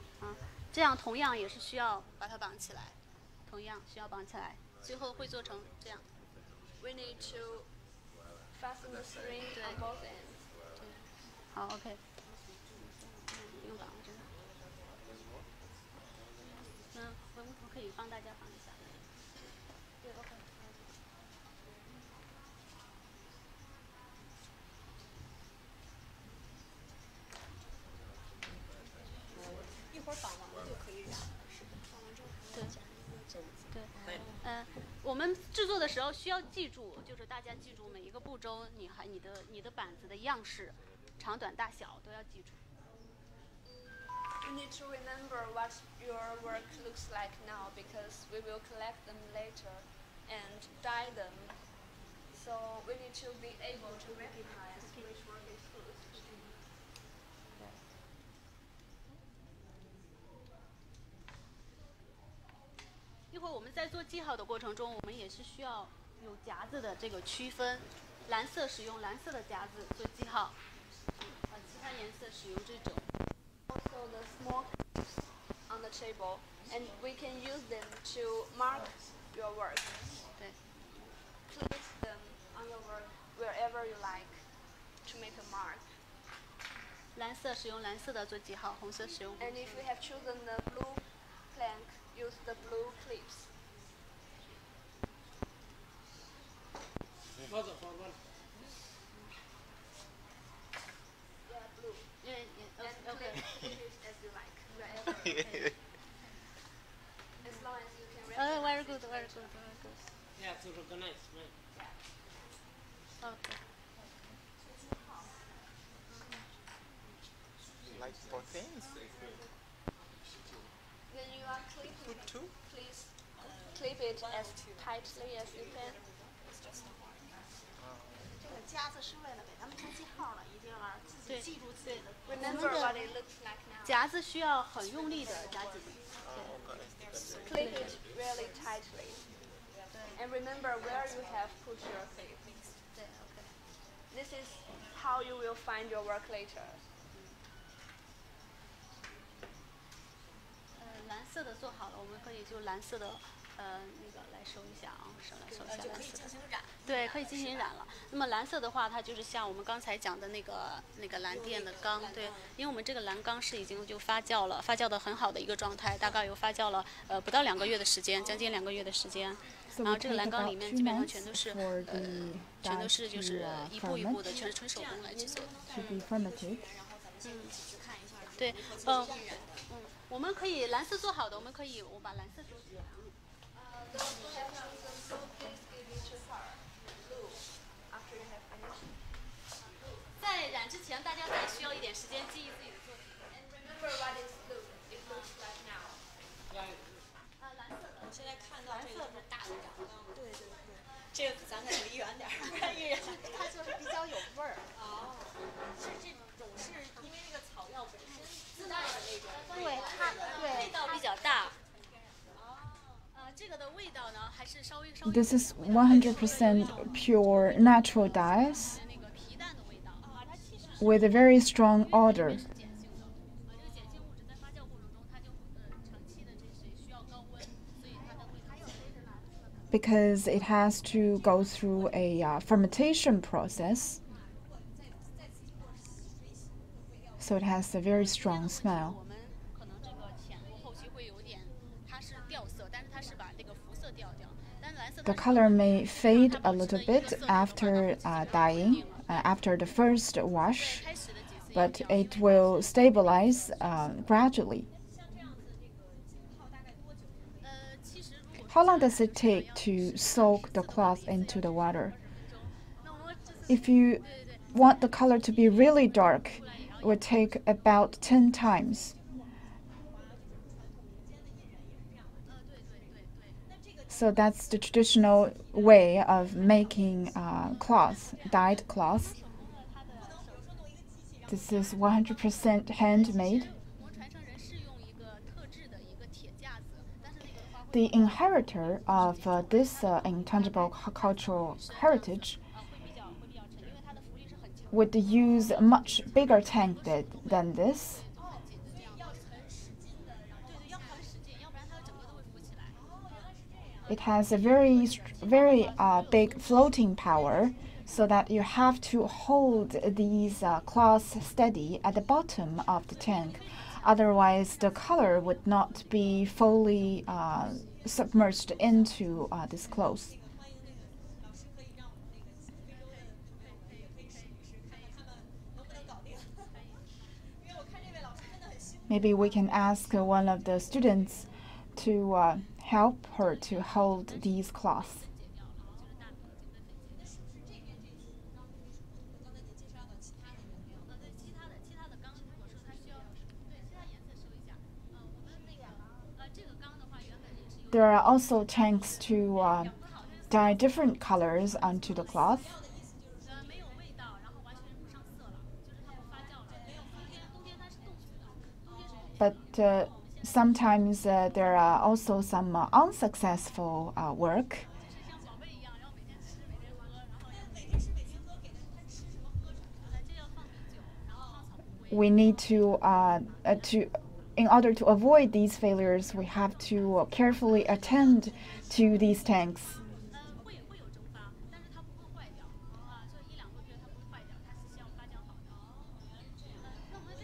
这样同样也是需要把它绑起来，同样需要绑起来，最后会做成这样。 We need to fasten the string on both ends. 好 ，OK。不用绑了，真的。我可以帮大家绑一下。对 ，OK。一会儿绑完了就可以染了，是吧？绑完之后对，我们制作的时候需要记住，就是大家记住每一个步骤，你的板子的样式、长短大小都要记住。 You need to remember what your work looks like now because we will collect them later and dye them. So we need to be able to recognize which work is whose. 一会儿我们在做记号的过程中，我们也是需要有夹子的这个区分，蓝色使用蓝色的夹子做记号，其他颜色使用这种。 Also the small clips on the table, and we can use them to mark your work. 对。 Place them on your work wherever you like to make a mark. 蓝色使用蓝色的做记号，红色使用红 And if you have chosen the blue plank, use the blue clips. Yeah, blue. And OK。 clip it as you like, wherever. As long as you can recognize. Very good, very good, very good. Yeah, to recognize, right? OK。 Like for things. When you are clipping it, please clip it as tightly as you can. 这个夹子是为了给他们做记号的，一定要自己记住自己的。 Remember what it looks like now. 夹子需要很用力的夹紧。 Clip it really tightly. And remember where you have put your clip. 对 ，OK。 This is how you will find your work later. 蓝色的做好了，我们可以就蓝色的，那个来收一下啊，来收一下蓝色的。就可以进行染。对，可以进行染了。那么蓝色的话，它就是像我们刚才讲的那个蓝靛的缸，对，因为我们这个蓝缸是已经就发酵了，发酵的很好的一个状态，大概有发酵了不到2个月的时间，将近2个月的时间。然后这个蓝缸里面基本上全都是就是一步一步的，全是纯手工来制作的。对，我们可以蓝色做好的，我把蓝色收起来。 Those who have chosen blue, please give it to her. Blue. After you have finished. 在染之前，大家再需要一点时间记忆自己的作品。 And remember what is blue. It looks like now. 蓝色的。我现在看到这个是大的染缸，对对对，这个咱可离远点儿，不然一染它就是比较有味儿。哦，是这种是因为那个草药本身自带的那种，对，它对味道比较大。这个的味道呢，还是稍微。This is 100% pure natural dyes with a very strong odor. Because it has to go through a fermentation process, so it has a very strong smell. The color may fade a little bit after dyeing, after the first wash, but it will stabilize gradually. How long does it take to soak the cloth into the water? If you want the color to be really dark, it would take about 10 times. So that's the traditional way of making cloth, dyed cloth. This is 100% handmade. The inheritor of this intangible cultural heritage would use a much bigger tank than this. It has a very big floating power, so that you have to hold these cloths steady at the bottom of the tank. Otherwise, the color would not be fully submerged into this cloth. Maybe we can ask one of the students to help her to hold these cloths. There are also tanks to dye different colors onto the cloth. But sometimes there are also some unsuccessful work. We need to in order to avoid these failures, we have to carefully attend to these tanks.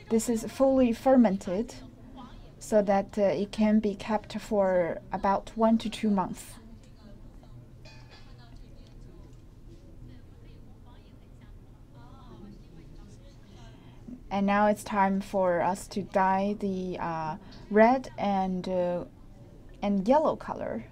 This is fully fermented so that it can be kept for about 1 to 2 months. And now it's time for us to dye the red and yellow color.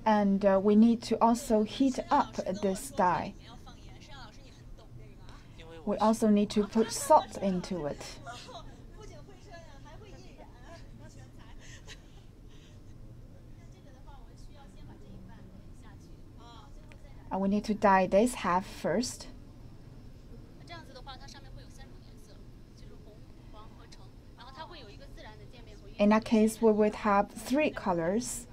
And we need to also heat up this dye. We also need to put salt into it. And we need to dye this half first. In that case, we would have 3 colors.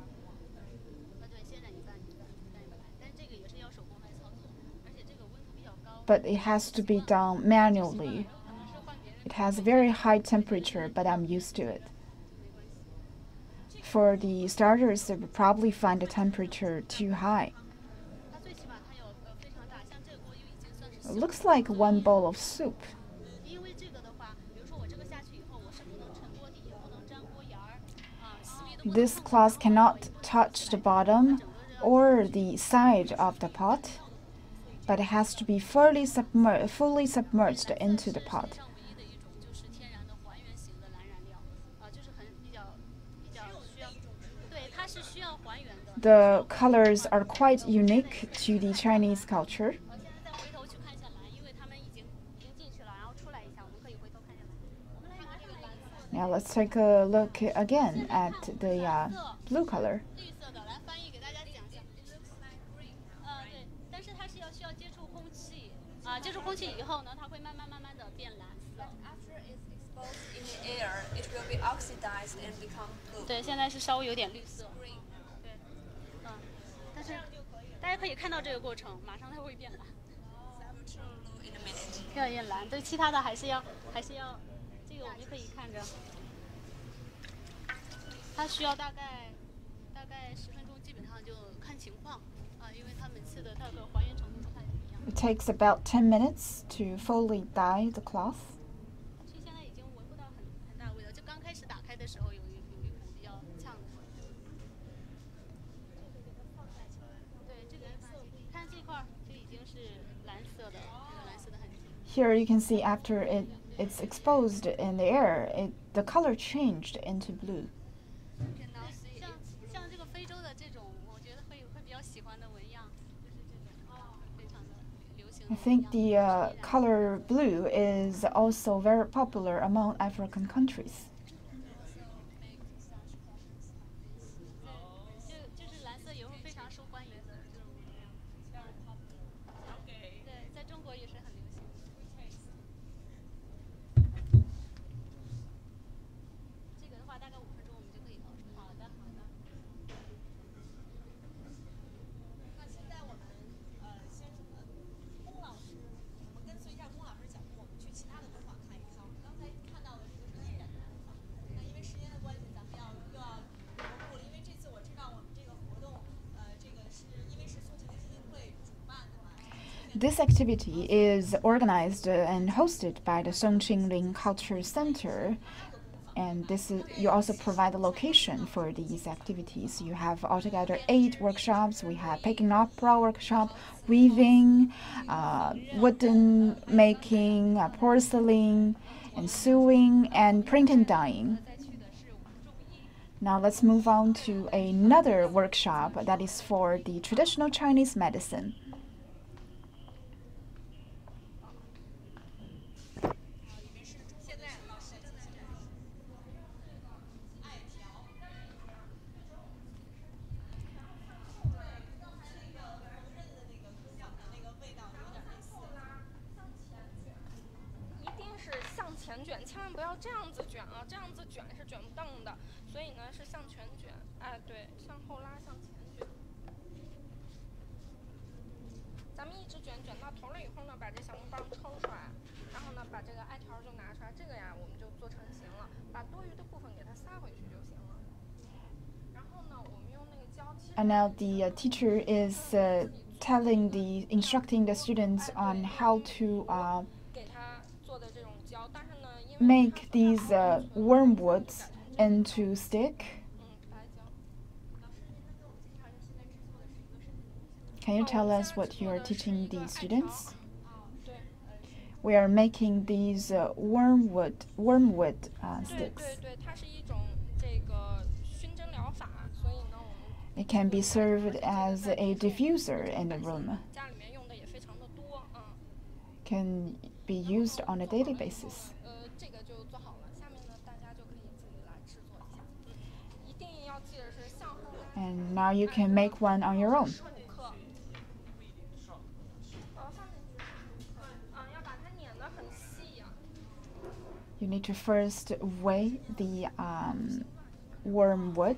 But it has to be done manually. It has a very high temperature, but I'm used to it. For the starters, they would probably find the temperature too high. It looks like 1 bowl of soup. This cloth cannot touch the bottom or the side of the pot, but it has to be fully submerged into the pot. The colors are quite unique to the Chinese culture. Now let's take a look again at the blue color. After it's exposed in the air, it will be oxidized and become blue. 对，现在是稍微有点绿色。对，但是大家可以看到这个过程，马上它会变蓝。越来越蓝，对，其他的还是要，这个我们就可以看着，它需要大概10分钟，基本上就看情况啊，因为它每次的它的还原程度不太一样。It takes about 10 minutes to fully dye the cloth. 其实现在已经闻不到很大的味道，就刚开始打开的时候有一股比较呛的味道。对，这个看这块儿就已经是蓝色的，这个蓝色的痕迹。Here you can see after it's exposed in the air, the color changed into blue. 像这个非洲的这种，我觉得会比较喜欢的纹样，就是这种非常的流行的 I 纹样。 think the color blue is also very popular among African countries. 就是蓝色也会非常受欢迎的这种纹样。对，在中国也是很流行。这个的话，大概5分钟我们就可以搞出来。好的，好的。那现在我们先龚老师，我们跟随一下龚老师脚步，我们去其他的工坊看一看。我们刚才看到的这个是印染的工坊，那因为时间的关系，咱们又要挪步了。因为这次我知道我们这个活动，这个是因为是宋庆龄基金会主办的嘛。This activity is organized and hosted by the Songqingling Culture Center. And you also provide a location for these activities. You have altogether 8 workshops. We have Peking opera workshop, weaving, wooden making, porcelain, and sewing, and print and dyeing. Now let's move on to another workshop that is for the traditional Chinese medicine. And now the teacher is instructing the students on how to make these wormwoods into stick. Can you tell us what you are teaching the students? We are making these wormwood sticks. It can be served as a diffuser in the room. Can be used on a daily basis. And now you can make one on your own. You need to first weigh the wormwood.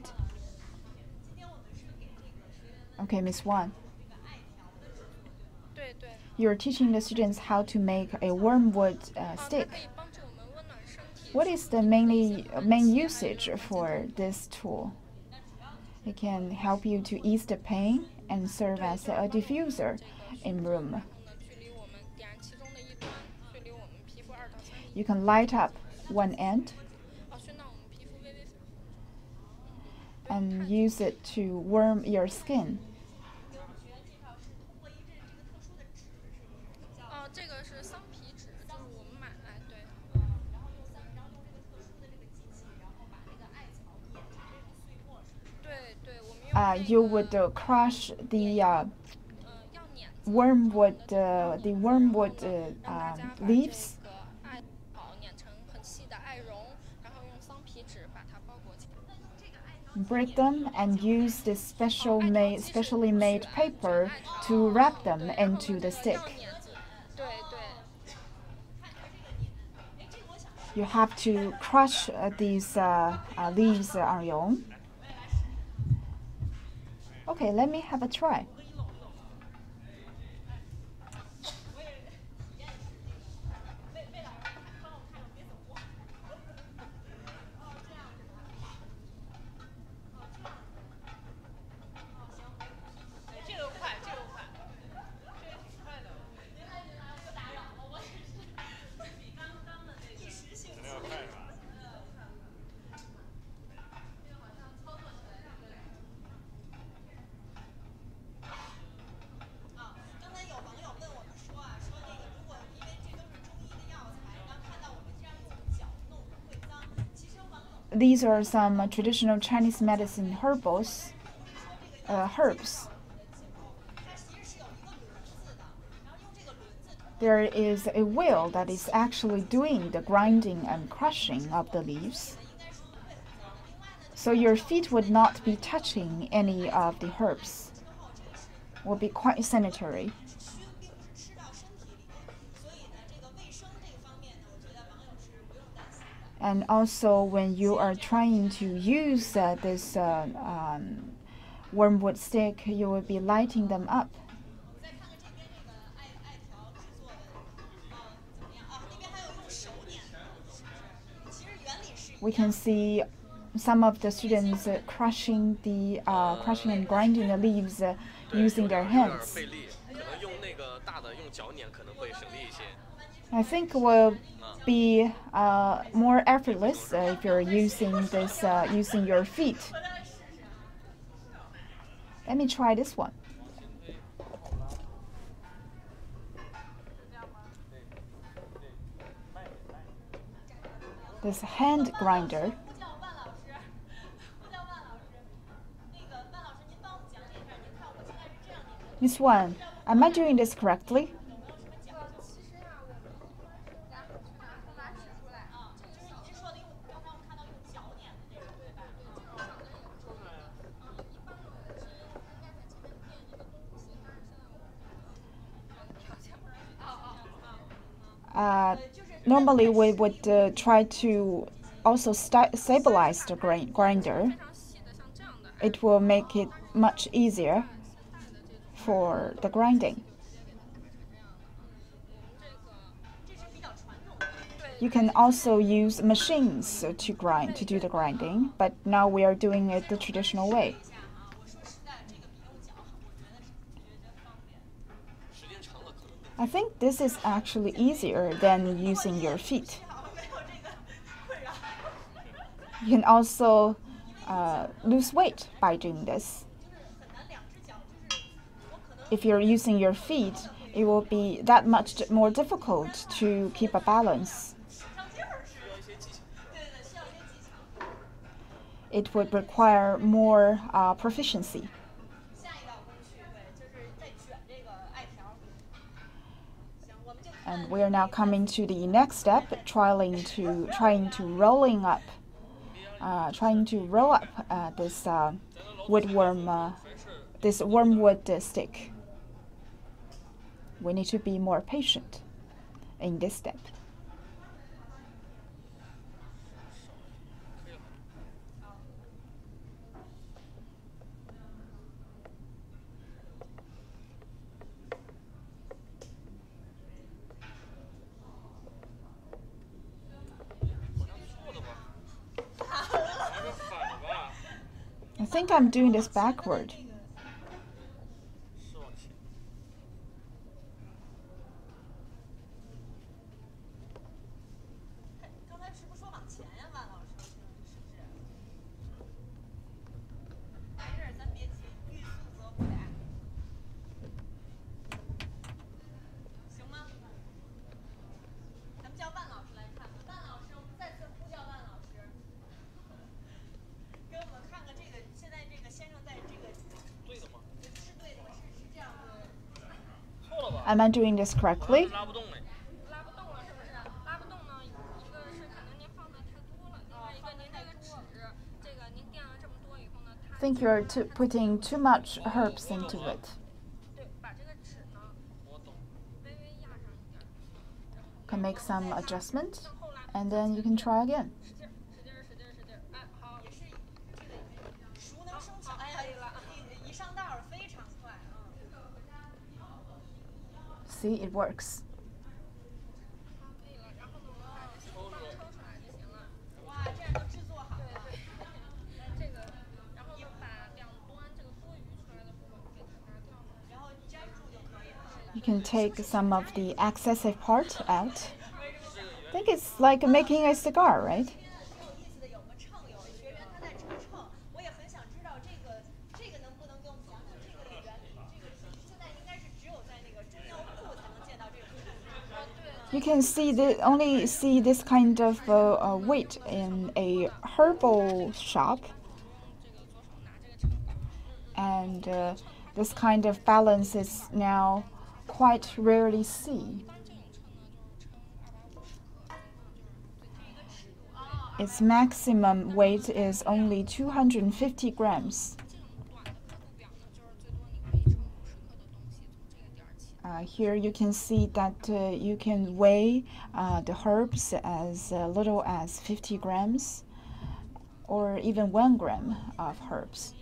Okay, Miss Wan. You're teaching the students how to make a wormwood stick. What is the main usage for this tool? It can help you to ease the pain and serve as a diffuser in room. You can light up one end and use it to warm your skin. You would crush the wormwood leaves. Break them and use this specially made paper to wrap them into the stick. You have to crush these leaves on your own. Okay, let me have a try. these are some traditional Chinese medicine herbs. There is a wheel that is actually doing the grinding and crushing of the leaves. So your feet would not be touching any of the herbs. Will be quite sanitary. And also, when you are trying to use this wormwood stick, you will be lighting them up. We can see some of the students crushing and grinding the leaves using their hands. I think will be more effortless if you're using this using your feet. Let me try this one. This hand grinder. Miss Wan, am I doing this correctly? Normally we would try to also stabilize the grinder. It will make it much easier for the grinding. You can also use machines to do the grinding, but now we are doing it the traditional way. I think this is actually easier than using your feet. You can also lose weight by doing this. If you're using your feet, it will be that much more difficult to keep a balance. It would require more proficiency. And we are now coming to the next step, trying to roll up this this wormwood stick. We need to be more patient in this step. I think I'm doing this backward. Am I doing this correctly? I think you're putting too much herbs into it. Can make some adjustment, and then you can try again. See, it works. You can take some of the excessive part out. I think it's like making a cigar, right? You can see only see this kind of weight in a herbal shop, and this kind of balance is now quite rarely seen. Its maximum weight is only 250 grams. Here you can see that you can weigh the herbs as little as 50 grams or even 1 gram of herbs.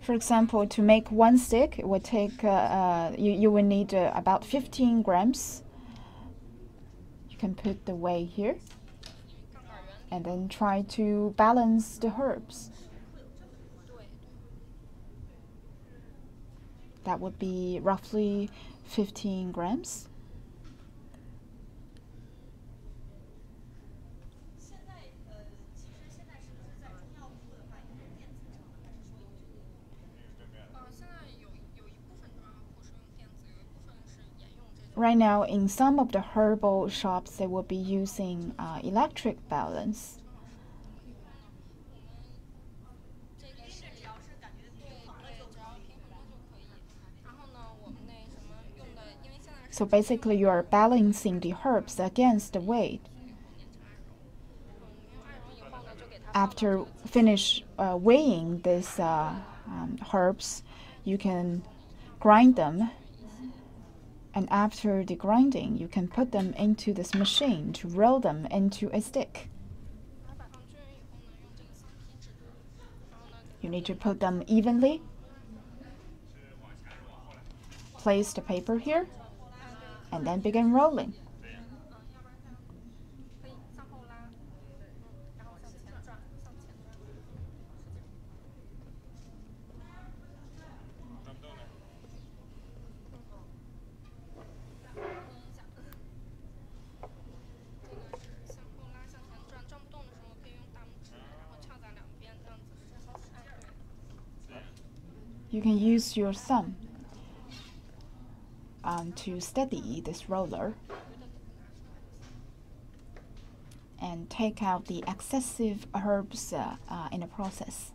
For example, to make one stick, it would take you will need about 15 grams. You can put the weight here, and then try to balance the herbs. That would be roughly 15 grams. Right now, in some of the herbal shops, they will be using electric balance. So basically, you are balancing the herbs against the weight. After finish weighing these herbs, you can grind them. And after the grinding, you can put them into this machine to roll them into a stick. You need to put them evenly. Place the paper here, and then begin rolling. You can use your thumb to steady this roller and take out the excessive herbs in the process.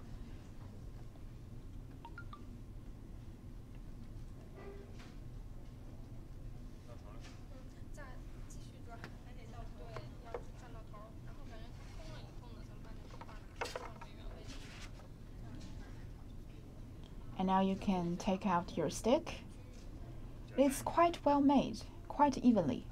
And now you can take out your stick. It's quite well made, quite evenly.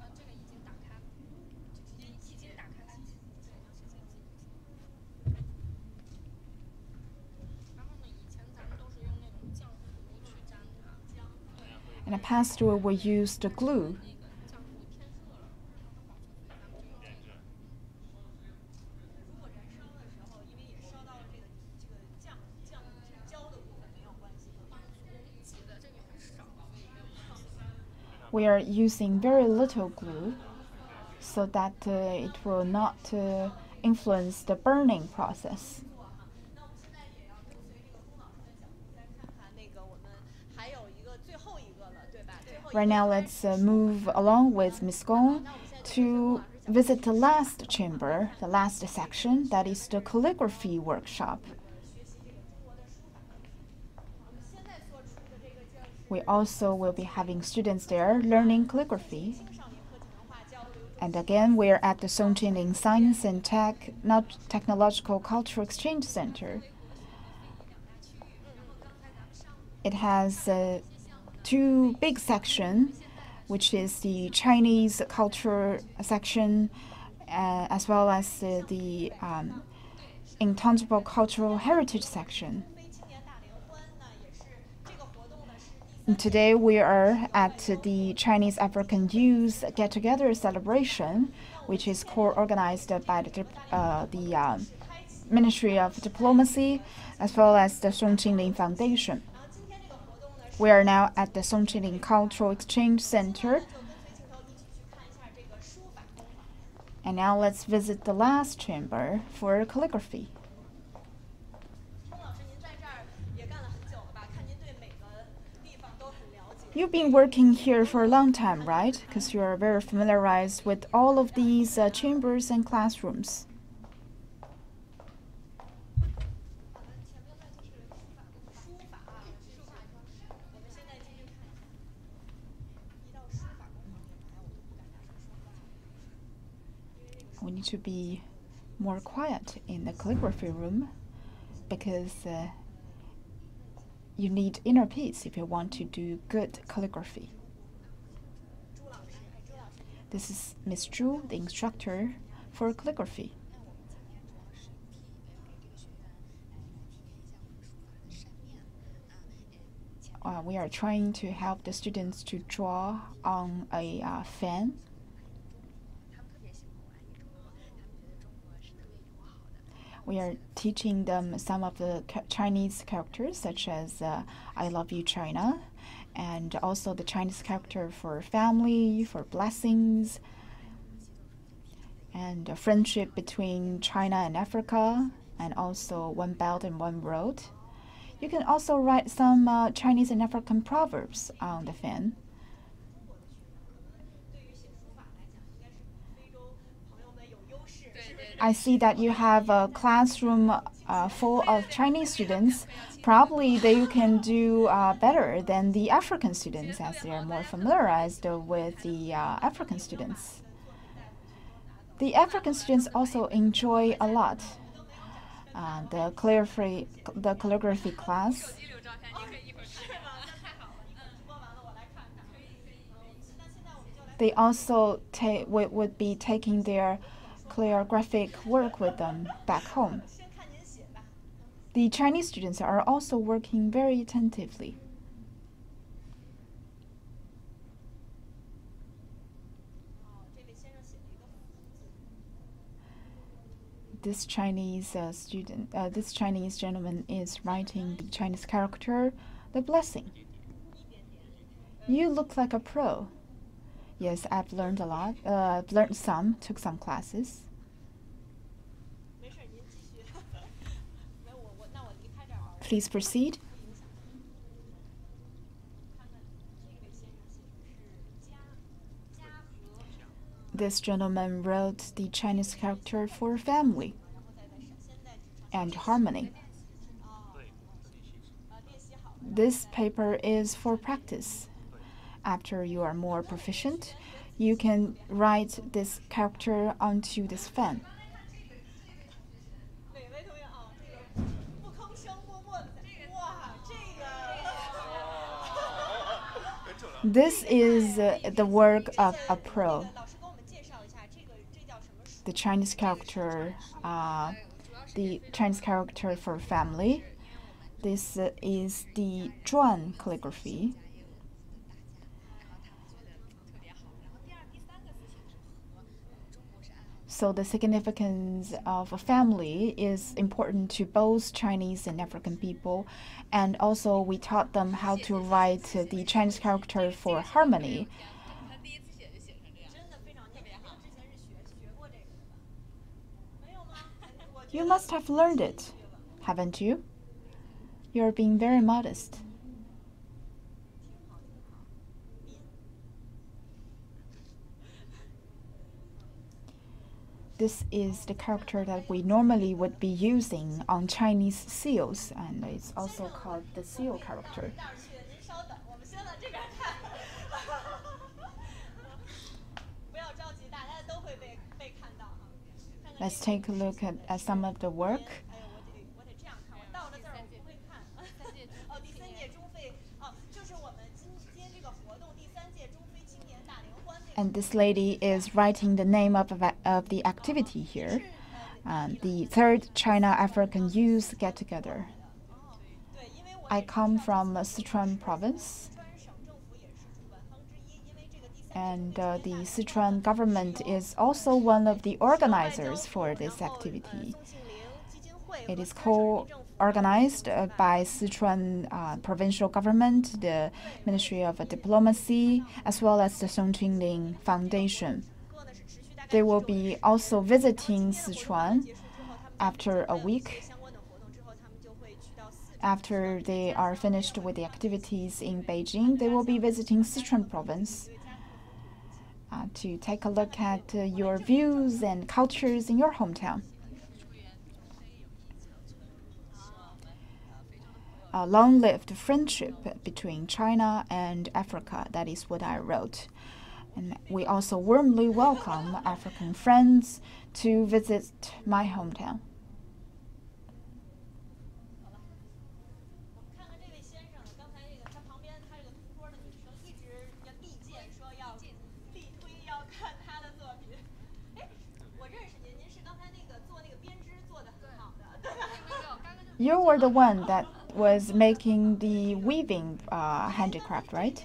In the past, we used glue. We are using very little glue so that it will not influence the burning process. Right now, let's move along with Ms. Gong to visit the last chamber, the last section, that is the calligraphy workshop. We also will be having students there learning calligraphy. And again, we are at the Songqingling Science and Technological Cultural Exchange Center. It has two big sections, which is the Chinese culture section, as well as the intangible cultural heritage section. And today we are at the Chinese African Youth Get-Together celebration, which is co-organized by the Ministry of Diplomacy as well as the Songqingling Foundation. We are now at the Songqingling Cultural Exchange Center. And now let's visit the last chamber for calligraphy. You've been working here for a long time, right? Because you are very familiarized with all of these chambers and classrooms. We need to be more quiet in the calligraphy room because you need inner peace if you want to do good calligraphy. This is Miss Zhu, the instructor for calligraphy. We are trying to help the students to draw on a fan. We are teaching them some of the Chinese characters, such as I love you, China, and also the Chinese character for family, for blessings, and a friendship between China and Africa, and also one belt and one road. You can also write some Chinese and African proverbs on the fan. I see that you have a classroom full of Chinese students. Probably they can do better than the African students, as they are more familiarized with the African students. The African students also enjoy a lot the calligraphy class. They also would be taking their calligraphic work with them back home. The Chinese students are also working very attentively. This Chinese this Chinese gentleman is writing the Chinese character, the blessing. You look like a pro. Yes, I've learned a lot. I've learned some, took some classes. Please proceed. This gentleman wrote the Chinese character for family and harmony. This paper is for practice. After you are more proficient, you can write this character onto this fan. This is the work of a pro. The Chinese character, for family. This is the Zhuan calligraphy. So the significance of a family is important to both Chinese and African people. And also we taught them how to write the Chinese character for harmony. You must have learned it, haven't you? You're being very modest. This is the character that we normally would be using on Chinese seals, and it's also called the seal character. Let's take a look at some of the work. And this lady is writing the name of the activity here, the third China-African Youth Get-Together. I come from Sichuan province, and the Sichuan government is also one of the organizers for this activity. It is co-organized by Sichuan provincial government, the Ministry of Diplomacy, as well as the Song Qingling Foundation. They will be also visiting Sichuan after a week, after they are finished with the activities in Beijing, they will be visiting Sichuan province to take a look at your views and cultures in your hometown. A long-lived friendship between China and Africa, that is what I wrote. And we also warmly welcome African friends to visit my hometown. You were the one that was making the weaving handicraft, right?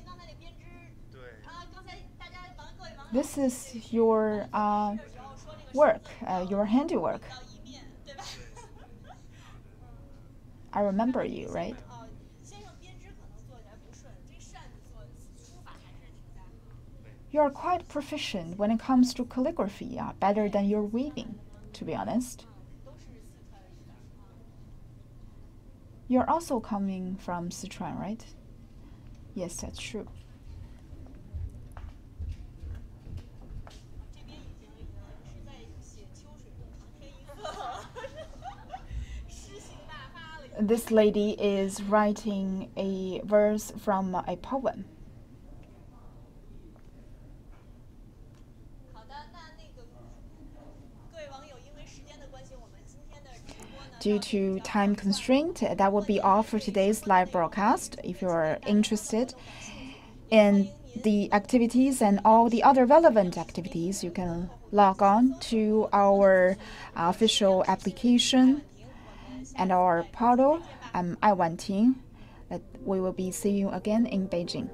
This is your work, your handiwork. I remember you, right? You are quite proficient when it comes to calligraphy, better than your weaving, to be honest. You're also coming from Sichuan, right? Yes, that's true. This lady is writing a verse from a poem. Due to time constraint, that will be all for today's live broadcast. If you're interested in the activities and all the other relevant activities, you can log on to our official application and our portal. I'm Ai Wanting. We will be seeing you again in Beijing.